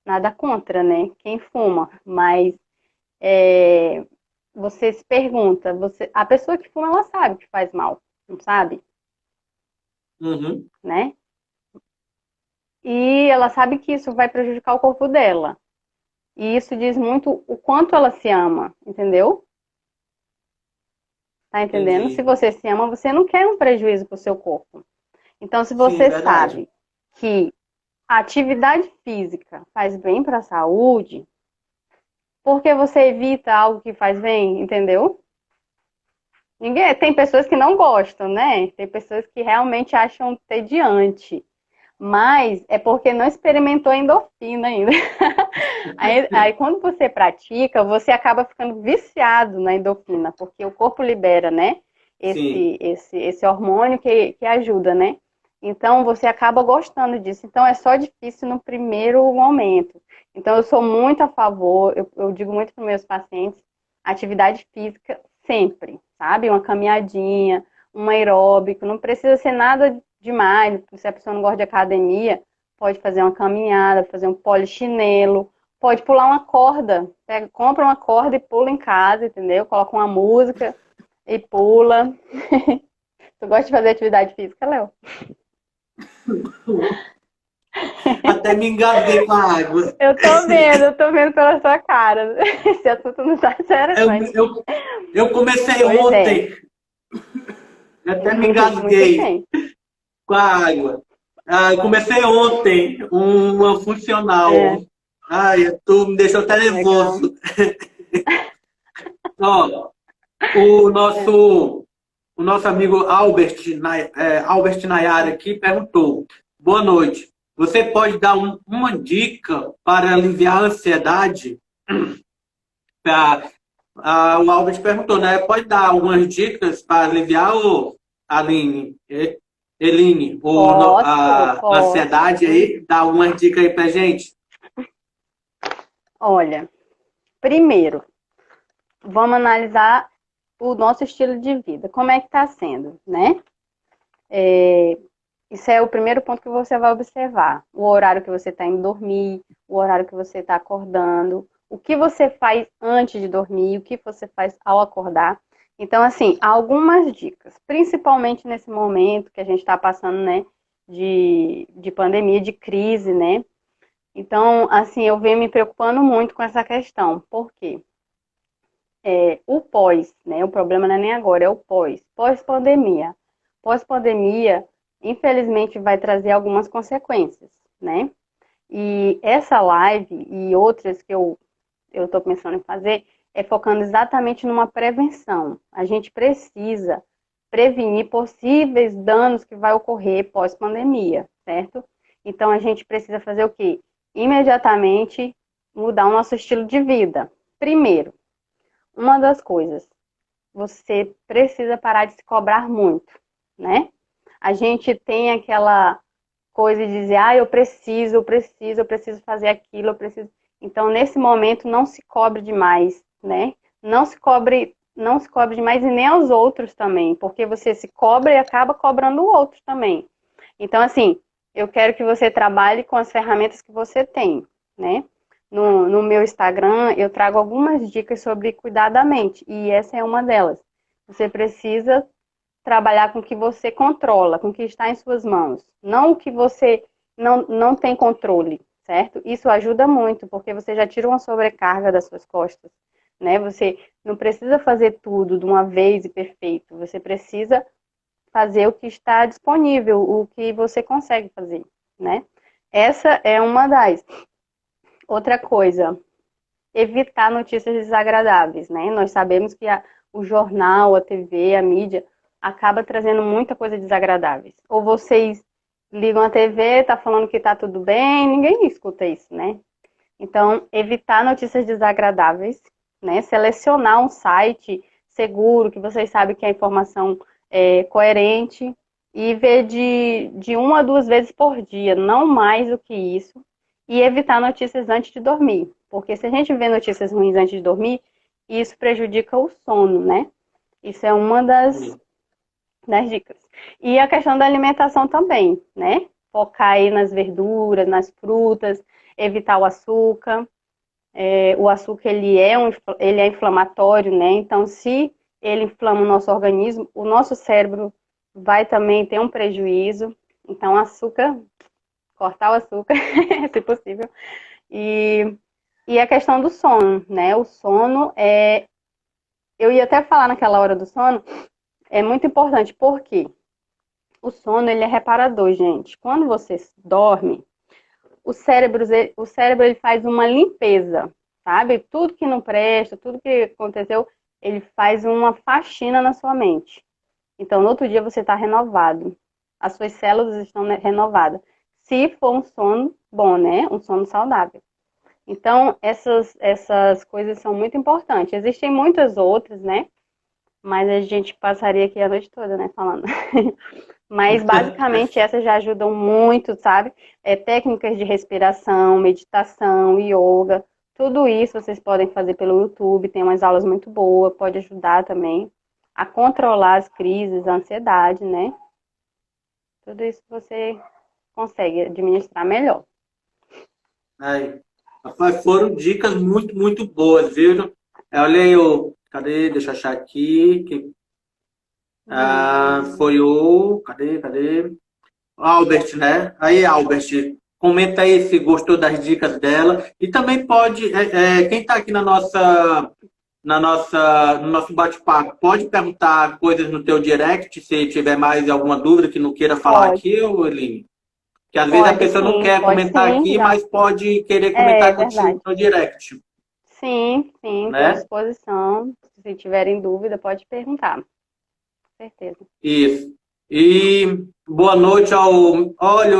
nada contra, né? Quem fuma, mas é, você se pergunta, a pessoa que fuma, ela sabe que faz mal, não sabe, uhum, né? E ela sabe que isso vai prejudicar o corpo dela. E isso diz muito o quanto ela se ama, entendeu? Tá entendendo? Se entendi. você se ama, você não quer um prejuízo para o seu corpo. Então, se Sim, você verdade. sabe que a atividade física faz bem para a saúde, por que você evita algo que faz bem, entendeu? Ninguém, tem pessoas que não gostam, né? Tem pessoas que realmente acham tediante. Mas é porque não experimentou a endorfina ainda. Aí, quando você pratica, você acaba ficando viciado na endorfina, porque o corpo libera, né? Sim, Esse hormônio que ajuda, né? Então você acaba gostando disso. Então é só difícil no primeiro momento. Então eu sou muito a favor, eu digo muito para meus pacientes, atividade física sempre, sabe? Uma caminhadinha, um aeróbico, não precisa ser nada demais. Se a pessoa não gosta de academia, pode fazer uma caminhada, fazer um polichinelo, pode pular uma corda. Pega, compra uma corda e pula em casa, entendeu? Coloca uma música e pula. Tu gosta de fazer atividade física, Léo? até me engasguei com a água. Eu tô vendo pela sua cara. Esse assunto não tá sério, Eu, mas. eu, eu comecei Pois é. ontem, até me Muito engasguei bem. com a água. Ah, eu comecei ontem uma funcional. É, Ai, tu me deixou até legal. nervoso. Ó, o É. nosso, o nosso amigo Albert, Albert Nayara aqui perguntou: Boa noite. Você pode dar uma dica para aliviar a ansiedade? O Albert perguntou, né? Pode dar algumas dicas para aliviar o Aline, Eline, Posso, a ansiedade posso. aí? Dá algumas dicas aí pra gente. Olha, primeiro, vamos analisar o nosso estilo de vida. Como é que está sendo, né? Isso é o primeiro ponto que você vai observar. O horário que você está indo dormir, o horário que você está acordando, o que você faz antes de dormir, o que você faz ao acordar. Então, assim, algumas dicas, principalmente nesse momento que a gente está passando, né, de pandemia, de crise, né? Então, assim, eu venho me preocupando muito com essa questão. Por quê? O pós, né? O problema não é nem agora, é o pós. Pós-pandemia. Pós-pandemia, infelizmente, vai trazer algumas consequências, né? E essa live e outras que eu estou pensando em fazer é focando exatamente numa prevenção. A gente precisa prevenir possíveis danos que vai ocorrer pós-pandemia, certo? Então a gente precisa fazer o quê? Imediatamente mudar o nosso estilo de vida. Primeiro, uma das coisas, você precisa parar de se cobrar muito, né? A gente tem aquela coisa de dizer, ah, eu preciso fazer aquilo, eu preciso. Então, nesse momento, não se cobre demais, né? Não se cobre demais e nem aos outros também, porque você se cobra e acaba cobrando o outro também. Então, assim, eu quero que você trabalhe com as ferramentas que você tem, né? No meu Instagram, eu trago algumas dicas sobre cuidar da mente, e essa é uma delas. Você precisa trabalhar com o que você controla, com o que está em suas mãos, não o que você não tem controle, certo? Isso ajuda muito, porque você já tira uma sobrecarga das suas costas, né? Você não precisa fazer tudo de uma vez e perfeito, você precisa fazer o que está disponível, o que você consegue fazer, né? Essa é uma das. Outra coisa, evitar notícias desagradáveis, né? Nós sabemos que o jornal, a TV, a mídia acaba trazendo muita coisa desagradáveis. Ou vocês ligam a TV, tá falando que tá tudo bem, ninguém escuta isso, né? Então, evitar notícias desagradáveis, né? Selecionar um site seguro, que vocês sabem que a informação é coerente, e ver de 1 a 2 vezes por dia, não mais do que isso, e evitar notícias antes de dormir. Porque se a gente vê notícias ruins antes de dormir, isso prejudica o sono, né? Isso é uma das dicas. E a questão da alimentação também, né? Focar aí nas verduras, nas frutas, evitar o açúcar. O açúcar ele é inflamatório, né? Então, se ele inflama o nosso organismo, o nosso cérebro vai também ter um prejuízo. Então, açúcar, cortar o açúcar, se possível. E a questão do sono, né? O sono eu ia até falar naquela hora do sono, é muito importante, porque o sono ele é reparador, gente. Quando você dorme, o cérebro ele faz uma limpeza, sabe? Tudo que não presta, tudo que aconteceu, ele faz uma faxina na sua mente. Então, no outro dia você está renovado. As suas células estão renovadas. Se for um sono bom, né? Um sono saudável. Então, essas coisas são muito importantes. Existem muitas outras, né? Mas a gente passaria aqui a noite toda, né? Falando. Mas, basicamente, essas já ajudam muito, sabe? Técnicas de respiração, meditação, yoga. Tudo isso vocês podem fazer pelo YouTube. Tem umas aulas muito boas. Pode ajudar também a controlar as crises, a ansiedade, né? Tudo isso você consegue administrar melhor. Aí. Rapaz, foram dicas muito, muito boas, viu? Olha aí, cadê? Deixa eu achar aqui. Foi o. Cadê? Albert, né? Aí, Albert, comenta aí se gostou das dicas dela. E também pode, quem está aqui no nosso bate-papo, pode perguntar coisas no teu direct, se tiver mais alguma dúvida que não queira falar Pode, aqui, Eline. Que às vezes a pode pessoa não sim, quer pode comentar sim. aqui, Já. mas pode querer É comentar contigo verdade. no direct, Sim, estou à né? disposição. Se tiverem dúvida, pode perguntar. Com certeza. Isso. E boa noite olha,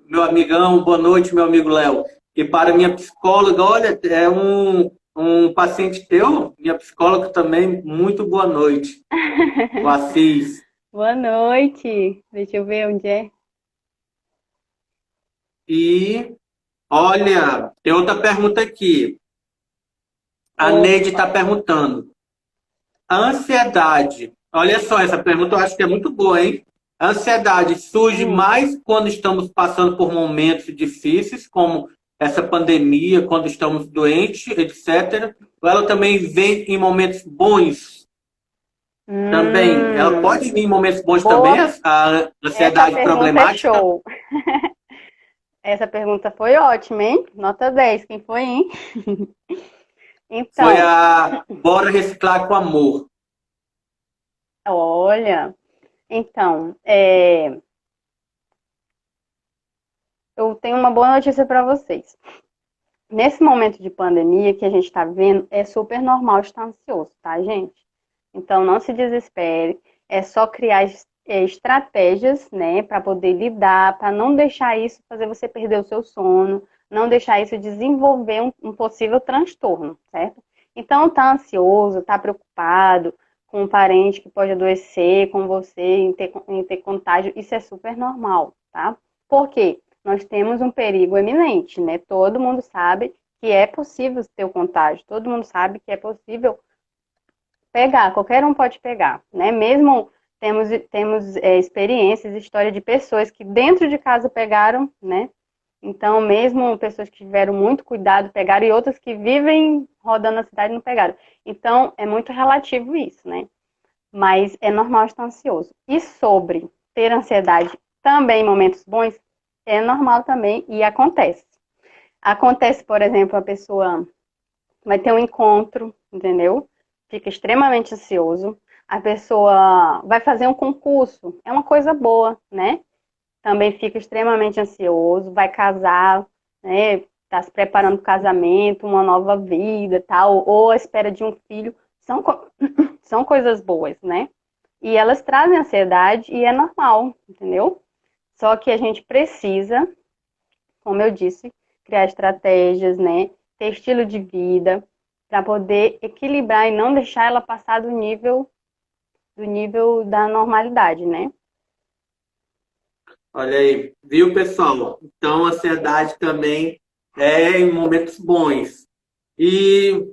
meu amigão, boa noite, meu amigo Léo. E para minha psicóloga, olha, é um paciente teu, minha psicóloga também, muito boa noite. O Assis. Boa noite. Deixa eu ver onde é. E olha, tem outra pergunta aqui. A Neide está Opa. perguntando. A ansiedade. Olha só, essa pergunta eu acho que é muito boa, hein? A ansiedade surge Hum. mais quando estamos passando por momentos difíceis, como essa pandemia, quando estamos doentes, etc. Ou ela também vem em momentos bons também? Ela Hum. pode vir em momentos bons também, Boa. a Essa ansiedade pergunta é problemática? show. Essa pergunta foi ótima, hein? Nota 10. Quem foi, hein? Foi Então, a Bora Reciclar com Amor. olha. Então, eu tenho uma boa notícia para vocês. Nesse momento de pandemia que a gente está vendo, é super normal estar ansioso, tá, gente? Então, não se desespere. É só criar estratégias, né, para poder lidar, para não deixar isso fazer você perder o seu sono, não deixar isso desenvolver um possível transtorno, certo? Então, tá ansioso, tá preocupado com um parente que pode adoecer, com você, em ter contágio, isso é super normal, tá? Por quê? Nós temos um perigo eminente, né? Todo mundo sabe que é possível ter o contágio, todo mundo sabe que é possível pegar, qualquer um pode pegar, né? Mesmo temos experiências, história de pessoas que dentro de casa pegaram, né? Então, mesmo pessoas que tiveram muito cuidado pegaram e outras que vivem rodando a cidade não pegaram. Então, é muito relativo isso, né? mas é normal estar ansioso. E sobre ter ansiedade também em momentos bons, é normal também e acontece. Acontece, por exemplo, a pessoa vai ter um encontro, entendeu? Fica extremamente ansioso. A pessoa vai fazer um concurso, é uma coisa boa, né? Também fica extremamente ansioso, vai casar, né? Está se preparando para o casamento, uma nova vida, tal, ou a espera de um filho. São coisas boas, né? E elas trazem ansiedade e é normal, entendeu? Só que a gente precisa, como eu disse, criar estratégias, né? Ter estilo de vida para poder equilibrar e não deixar ela passar do nível da normalidade, né? Olha aí, viu, pessoal? Então, a ansiedade também é em momentos bons. E,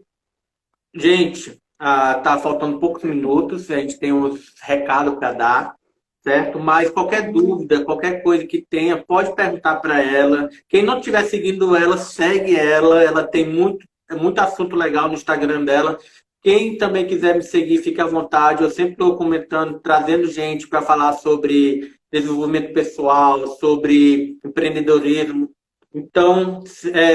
gente, tá faltando poucos minutos, a gente tem uns recados para dar, certo? Mas qualquer dúvida, qualquer coisa que tenha, pode perguntar para ela. Quem não estiver seguindo ela, segue ela. Ela tem muito assunto legal no Instagram dela. Quem também quiser me seguir, fique à vontade. Eu sempre estou comentando, trazendo gente para falar sobre desenvolvimento pessoal, sobre empreendedorismo. Então,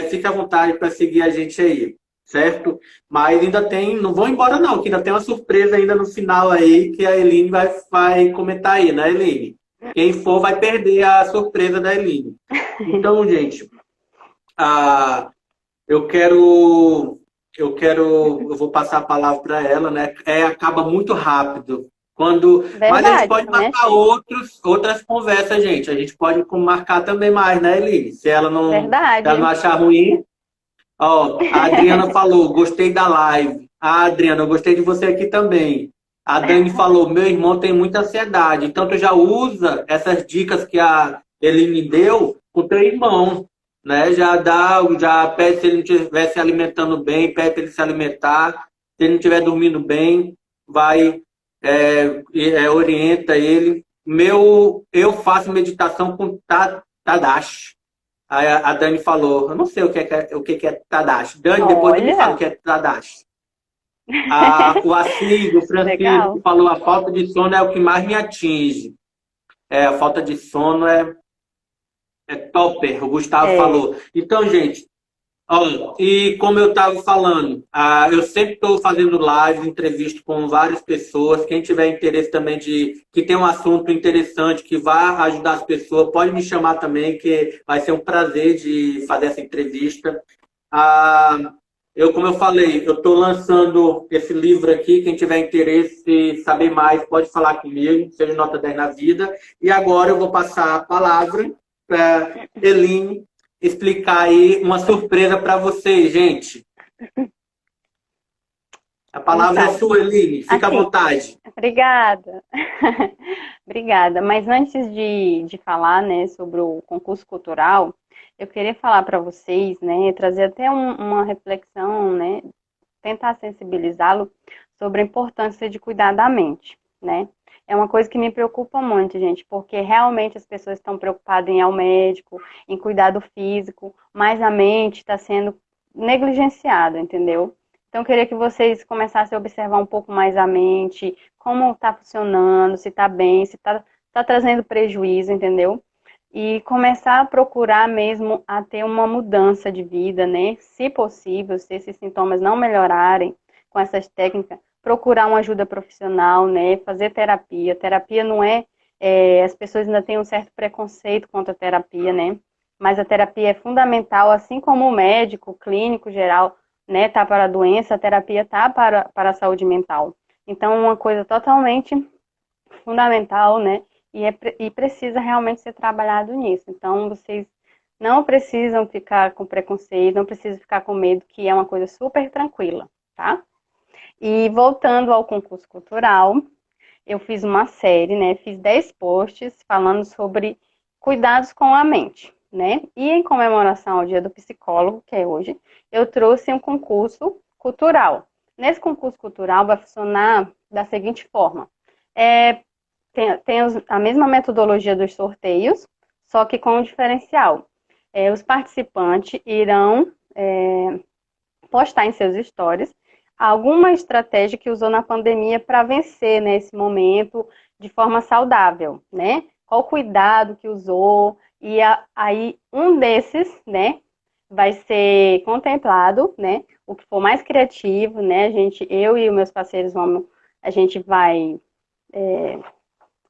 fique à vontade para seguir a gente aí, certo? Mas ainda tem, não vão embora não, que ainda tem uma surpresa ainda no final aí que a Eline vai comentar aí, né, Eline? Quem for vai perder a surpresa da Eline. Então, gente, ah, eu quero, eu vou passar a palavra para ela, né? Acaba muito rápido. Mas a gente Verdade, pode né? marcar outras conversas, gente. A gente pode marcar também mais, né, Eline? Se ela não Verdade. achar ruim. Ó, a Adriana falou, gostei da live. Ah, Adriana, eu gostei de você aqui também. A Dani falou, meu irmão tem muita ansiedade. Então, tu já usa essas dicas que a Eline deu com teu irmão, né? Já pede se ele não estiver se alimentando bem, pede para ele se alimentar. Se ele não estiver dormindo bem, vai, orienta ele. Eu faço meditação com Tadashi. Aí a Dani falou, eu não sei o que é Tadashi. Dani, depois tu me fala o Olha, que é Tadashi. O Assis, o Francisco legal. falou, a falta de sono é o que mais me atinge. A falta de sono é topper, o Gustavo É, falou. Então, gente, ó, e como eu estava falando, eu sempre estou fazendo lives, entrevistas com várias pessoas. Quem tiver interesse também que tem um assunto interessante que vai ajudar as pessoas, pode me chamar também, que vai ser um prazer de fazer essa entrevista. Ah, como eu falei, eu estou lançando esse livro aqui. Quem tiver interesse em saber mais, pode falar comigo, seja Nota 10 na Vida. E agora eu vou passar a palavra para Eline explicar aí uma surpresa para vocês, gente. A palavra é então, sua, Eline. Fica à assim, vontade. obrigada. Obrigada. Mas antes de falar, né, sobre o concurso cultural, eu queria falar para vocês, né, trazer até uma reflexão, né, tentar sensibilizá-lo sobre a importância de cuidar da mente, né? É uma coisa que me preocupa muito, gente, porque realmente as pessoas estão preocupadas em ir ao médico, em cuidar do físico, mas a mente está sendo negligenciada, entendeu? Então, eu queria que vocês começassem a observar um pouco mais a mente, como está funcionando, se está bem, se está trazendo prejuízo, entendeu? E começar a procurar mesmo a ter uma mudança de vida, né? Se possível, se esses sintomas não melhorarem com essas técnicas, procurar uma ajuda profissional, né? Fazer terapia. Terapia não as pessoas ainda têm um certo preconceito contra a terapia, né? Mas a terapia é fundamental, assim como o médico, o clínico geral, né? Tá para a doença, a terapia tá para a saúde mental. Então, uma coisa totalmente fundamental, né? E precisa realmente ser trabalhado nisso. Então, vocês não precisam ficar com preconceito, não precisam ficar com medo, que é uma coisa super tranquila, tá? E voltando ao concurso cultural, eu fiz uma série, né? Fiz 10 posts falando sobre cuidados com a mente, né? E em comemoração ao Dia do Psicólogo, que é hoje, eu trouxe um concurso cultural. Nesse concurso cultural vai funcionar da seguinte forma. É, tem a mesma metodologia dos sorteios, só que com um diferencial. Os participantes irão postar em seus stories alguma estratégia que usou na pandemia para vencer, né, esse momento de forma saudável, né? Qual cuidado que usou, e aí um desses, né, vai ser contemplado, né? O que for mais criativo, né? Eu e os meus parceiros a gente vai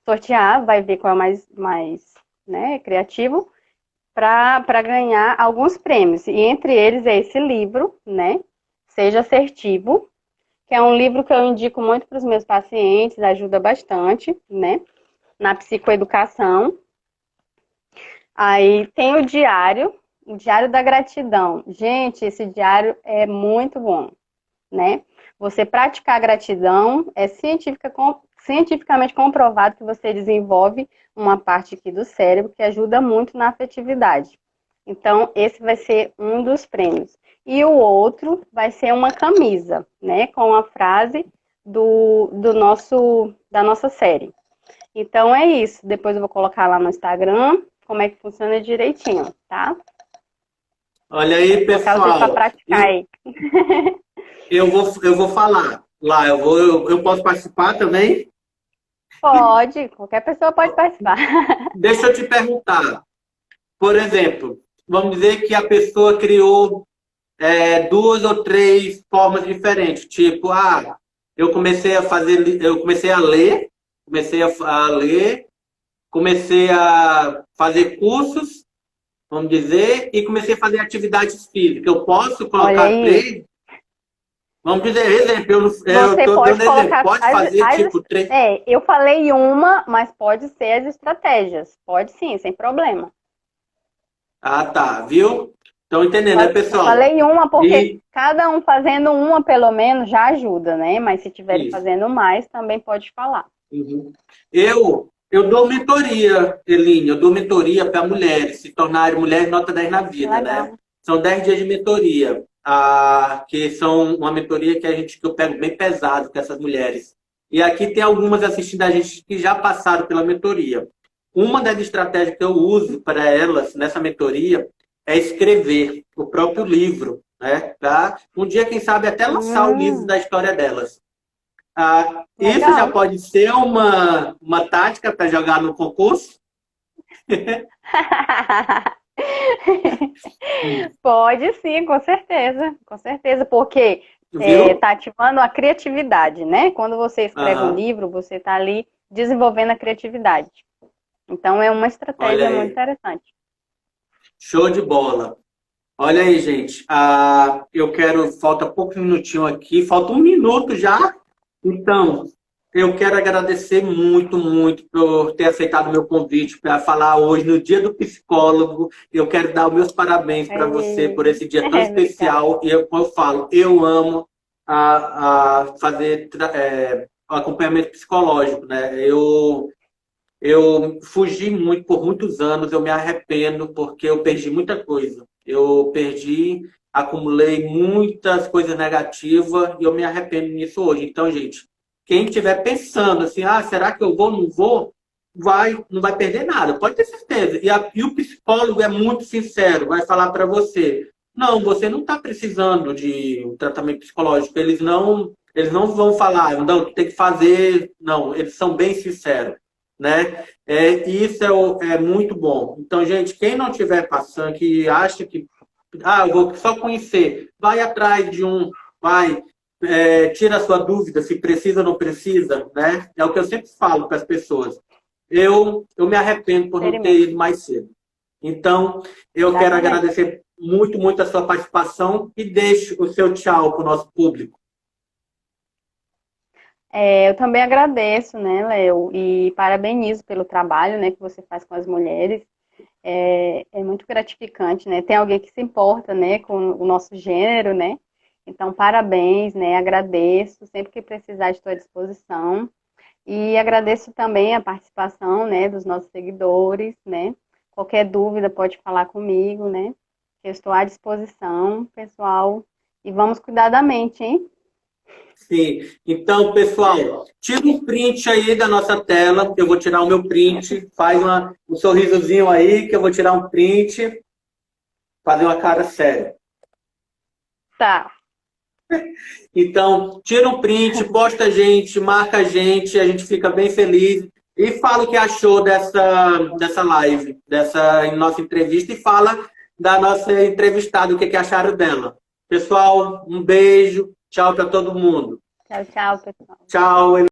sortear, vai ver qual é o mais né, criativo, para ganhar alguns prêmios. E entre eles é esse livro, né? Seja Assertivo, que é um livro que eu indico muito para os meus pacientes, ajuda bastante, né? Na psicoeducação. Aí tem o Diário da Gratidão. Gente, esse diário é muito bom, né? Você praticar a gratidão é cientificamente comprovado que você desenvolve uma parte aqui do cérebro que ajuda muito na afetividade. Então, esse vai ser um dos prêmios. E o outro vai ser uma camisa, né? Com a frase da nossa série. Então, é isso. Depois eu vou colocar lá no Instagram como é que funciona direitinho, tá? Olha aí, Vou colocar vocês para pessoal. praticar aí. Eu vou falar lá, eu posso participar também? Pode, qualquer pessoa pode participar. Deixa eu te perguntar. Por exemplo, vamos dizer que a pessoa criou duas ou três formas diferentes. Tipo, eu comecei a fazer, eu comecei a fazer cursos, vamos dizer, e comecei a fazer atividades físicas. Eu posso Olha colocar aí. três? Vamos dizer, exemplo, eu Você estou pode dando exemplo. colocar Pode fazer tipo três. eu falei uma, mas pode ser as estratégias. Pode sim, sem problema. Ah, tá, viu? Estão entendendo, né, Eu pessoal? falei uma porque E cada um fazendo uma pelo menos já ajuda, né? Mas se tiverem isso. fazendo mais, também pode falar. Uhum. Eu dou mentoria, Eline, eu dou mentoria para mulheres se tornarem mulheres nota 10 na Que vida, né? legal. São 10 dias de mentoria, que são uma mentoria que eu pego bem pesado com essas mulheres. E aqui tem algumas assistindo a gente que já passaram pela mentoria. Uma das estratégias que eu uso para elas nessa mentoria é escrever o próprio livro, né? Tá? Um dia, quem sabe, até lançar o livro da história delas. Isso já Legal. pode ser uma tática para jogar no concurso? Pode sim, com certeza, porque Viu? tá ativando a criatividade, né? Quando você escreve um Aham. livro, você está ali desenvolvendo a criatividade. Então é uma Olha estratégia muito aí. interessante. Show de bola. Olha aí, gente. Eu quero. Falta poucos minutinhos aqui. Falta um minuto já. Então, eu quero agradecer muito, muito por ter aceitado o meu convite para falar hoje no Dia do Psicólogo. Eu quero dar os meus parabéns para você por esse dia tão Obrigada. especial. E como eu falo, eu amo a fazer acompanhamento psicológico, né? Eu fugi muito por muitos anos, eu me arrependo porque eu perdi muita coisa. Acumulei muitas coisas negativas e eu me arrependo nisso hoje. Então, gente, quem estiver pensando assim, será que eu vou, não vou? Não vai perder nada, pode ter certeza. E o psicólogo é muito sincero, vai falar para você, não, você não está precisando de um tratamento psicológico. Eles não vão falar, não, tem que fazer. Não, eles são bem sinceros, né? Isso é muito bom. Então, gente, quem não estiver passando, que acha que eu vou só conhecer, vai atrás de tira a sua dúvida se precisa ou não precisa, né? É o que eu sempre falo para as pessoas. Eu me arrependo por não ter Experimento. ido mais cedo. Então, eu quero Exatamente. agradecer muito, muito a sua participação e deixe o seu tchau para o nosso público. Eu também agradeço, né, Léo, e parabenizo pelo trabalho, né, que você faz com as mulheres. É muito gratificante, né? Tem alguém que se importa, né, com o nosso gênero, né? Então, parabéns, né? Agradeço, sempre que precisar estou à disposição. E agradeço também a participação, né, dos nossos seguidores, né? Qualquer dúvida pode falar comigo, né? Eu estou à disposição, pessoal. E vamos cuidar da mente, hein? Sim. Então, pessoal, tira um print aí da nossa tela, que eu vou tirar o meu print. Faz um sorrisozinho aí, que eu vou tirar um print. Fazer uma cara séria. Tá. Então, tira um print, posta a gente, marca a gente fica bem feliz. E fala o que achou dessa live, dessa nossa entrevista, e fala da nossa entrevistada, o que acharam dela. Pessoal, um beijo, tchau para todo mundo. Tchau, tchau, pessoal. Tchau.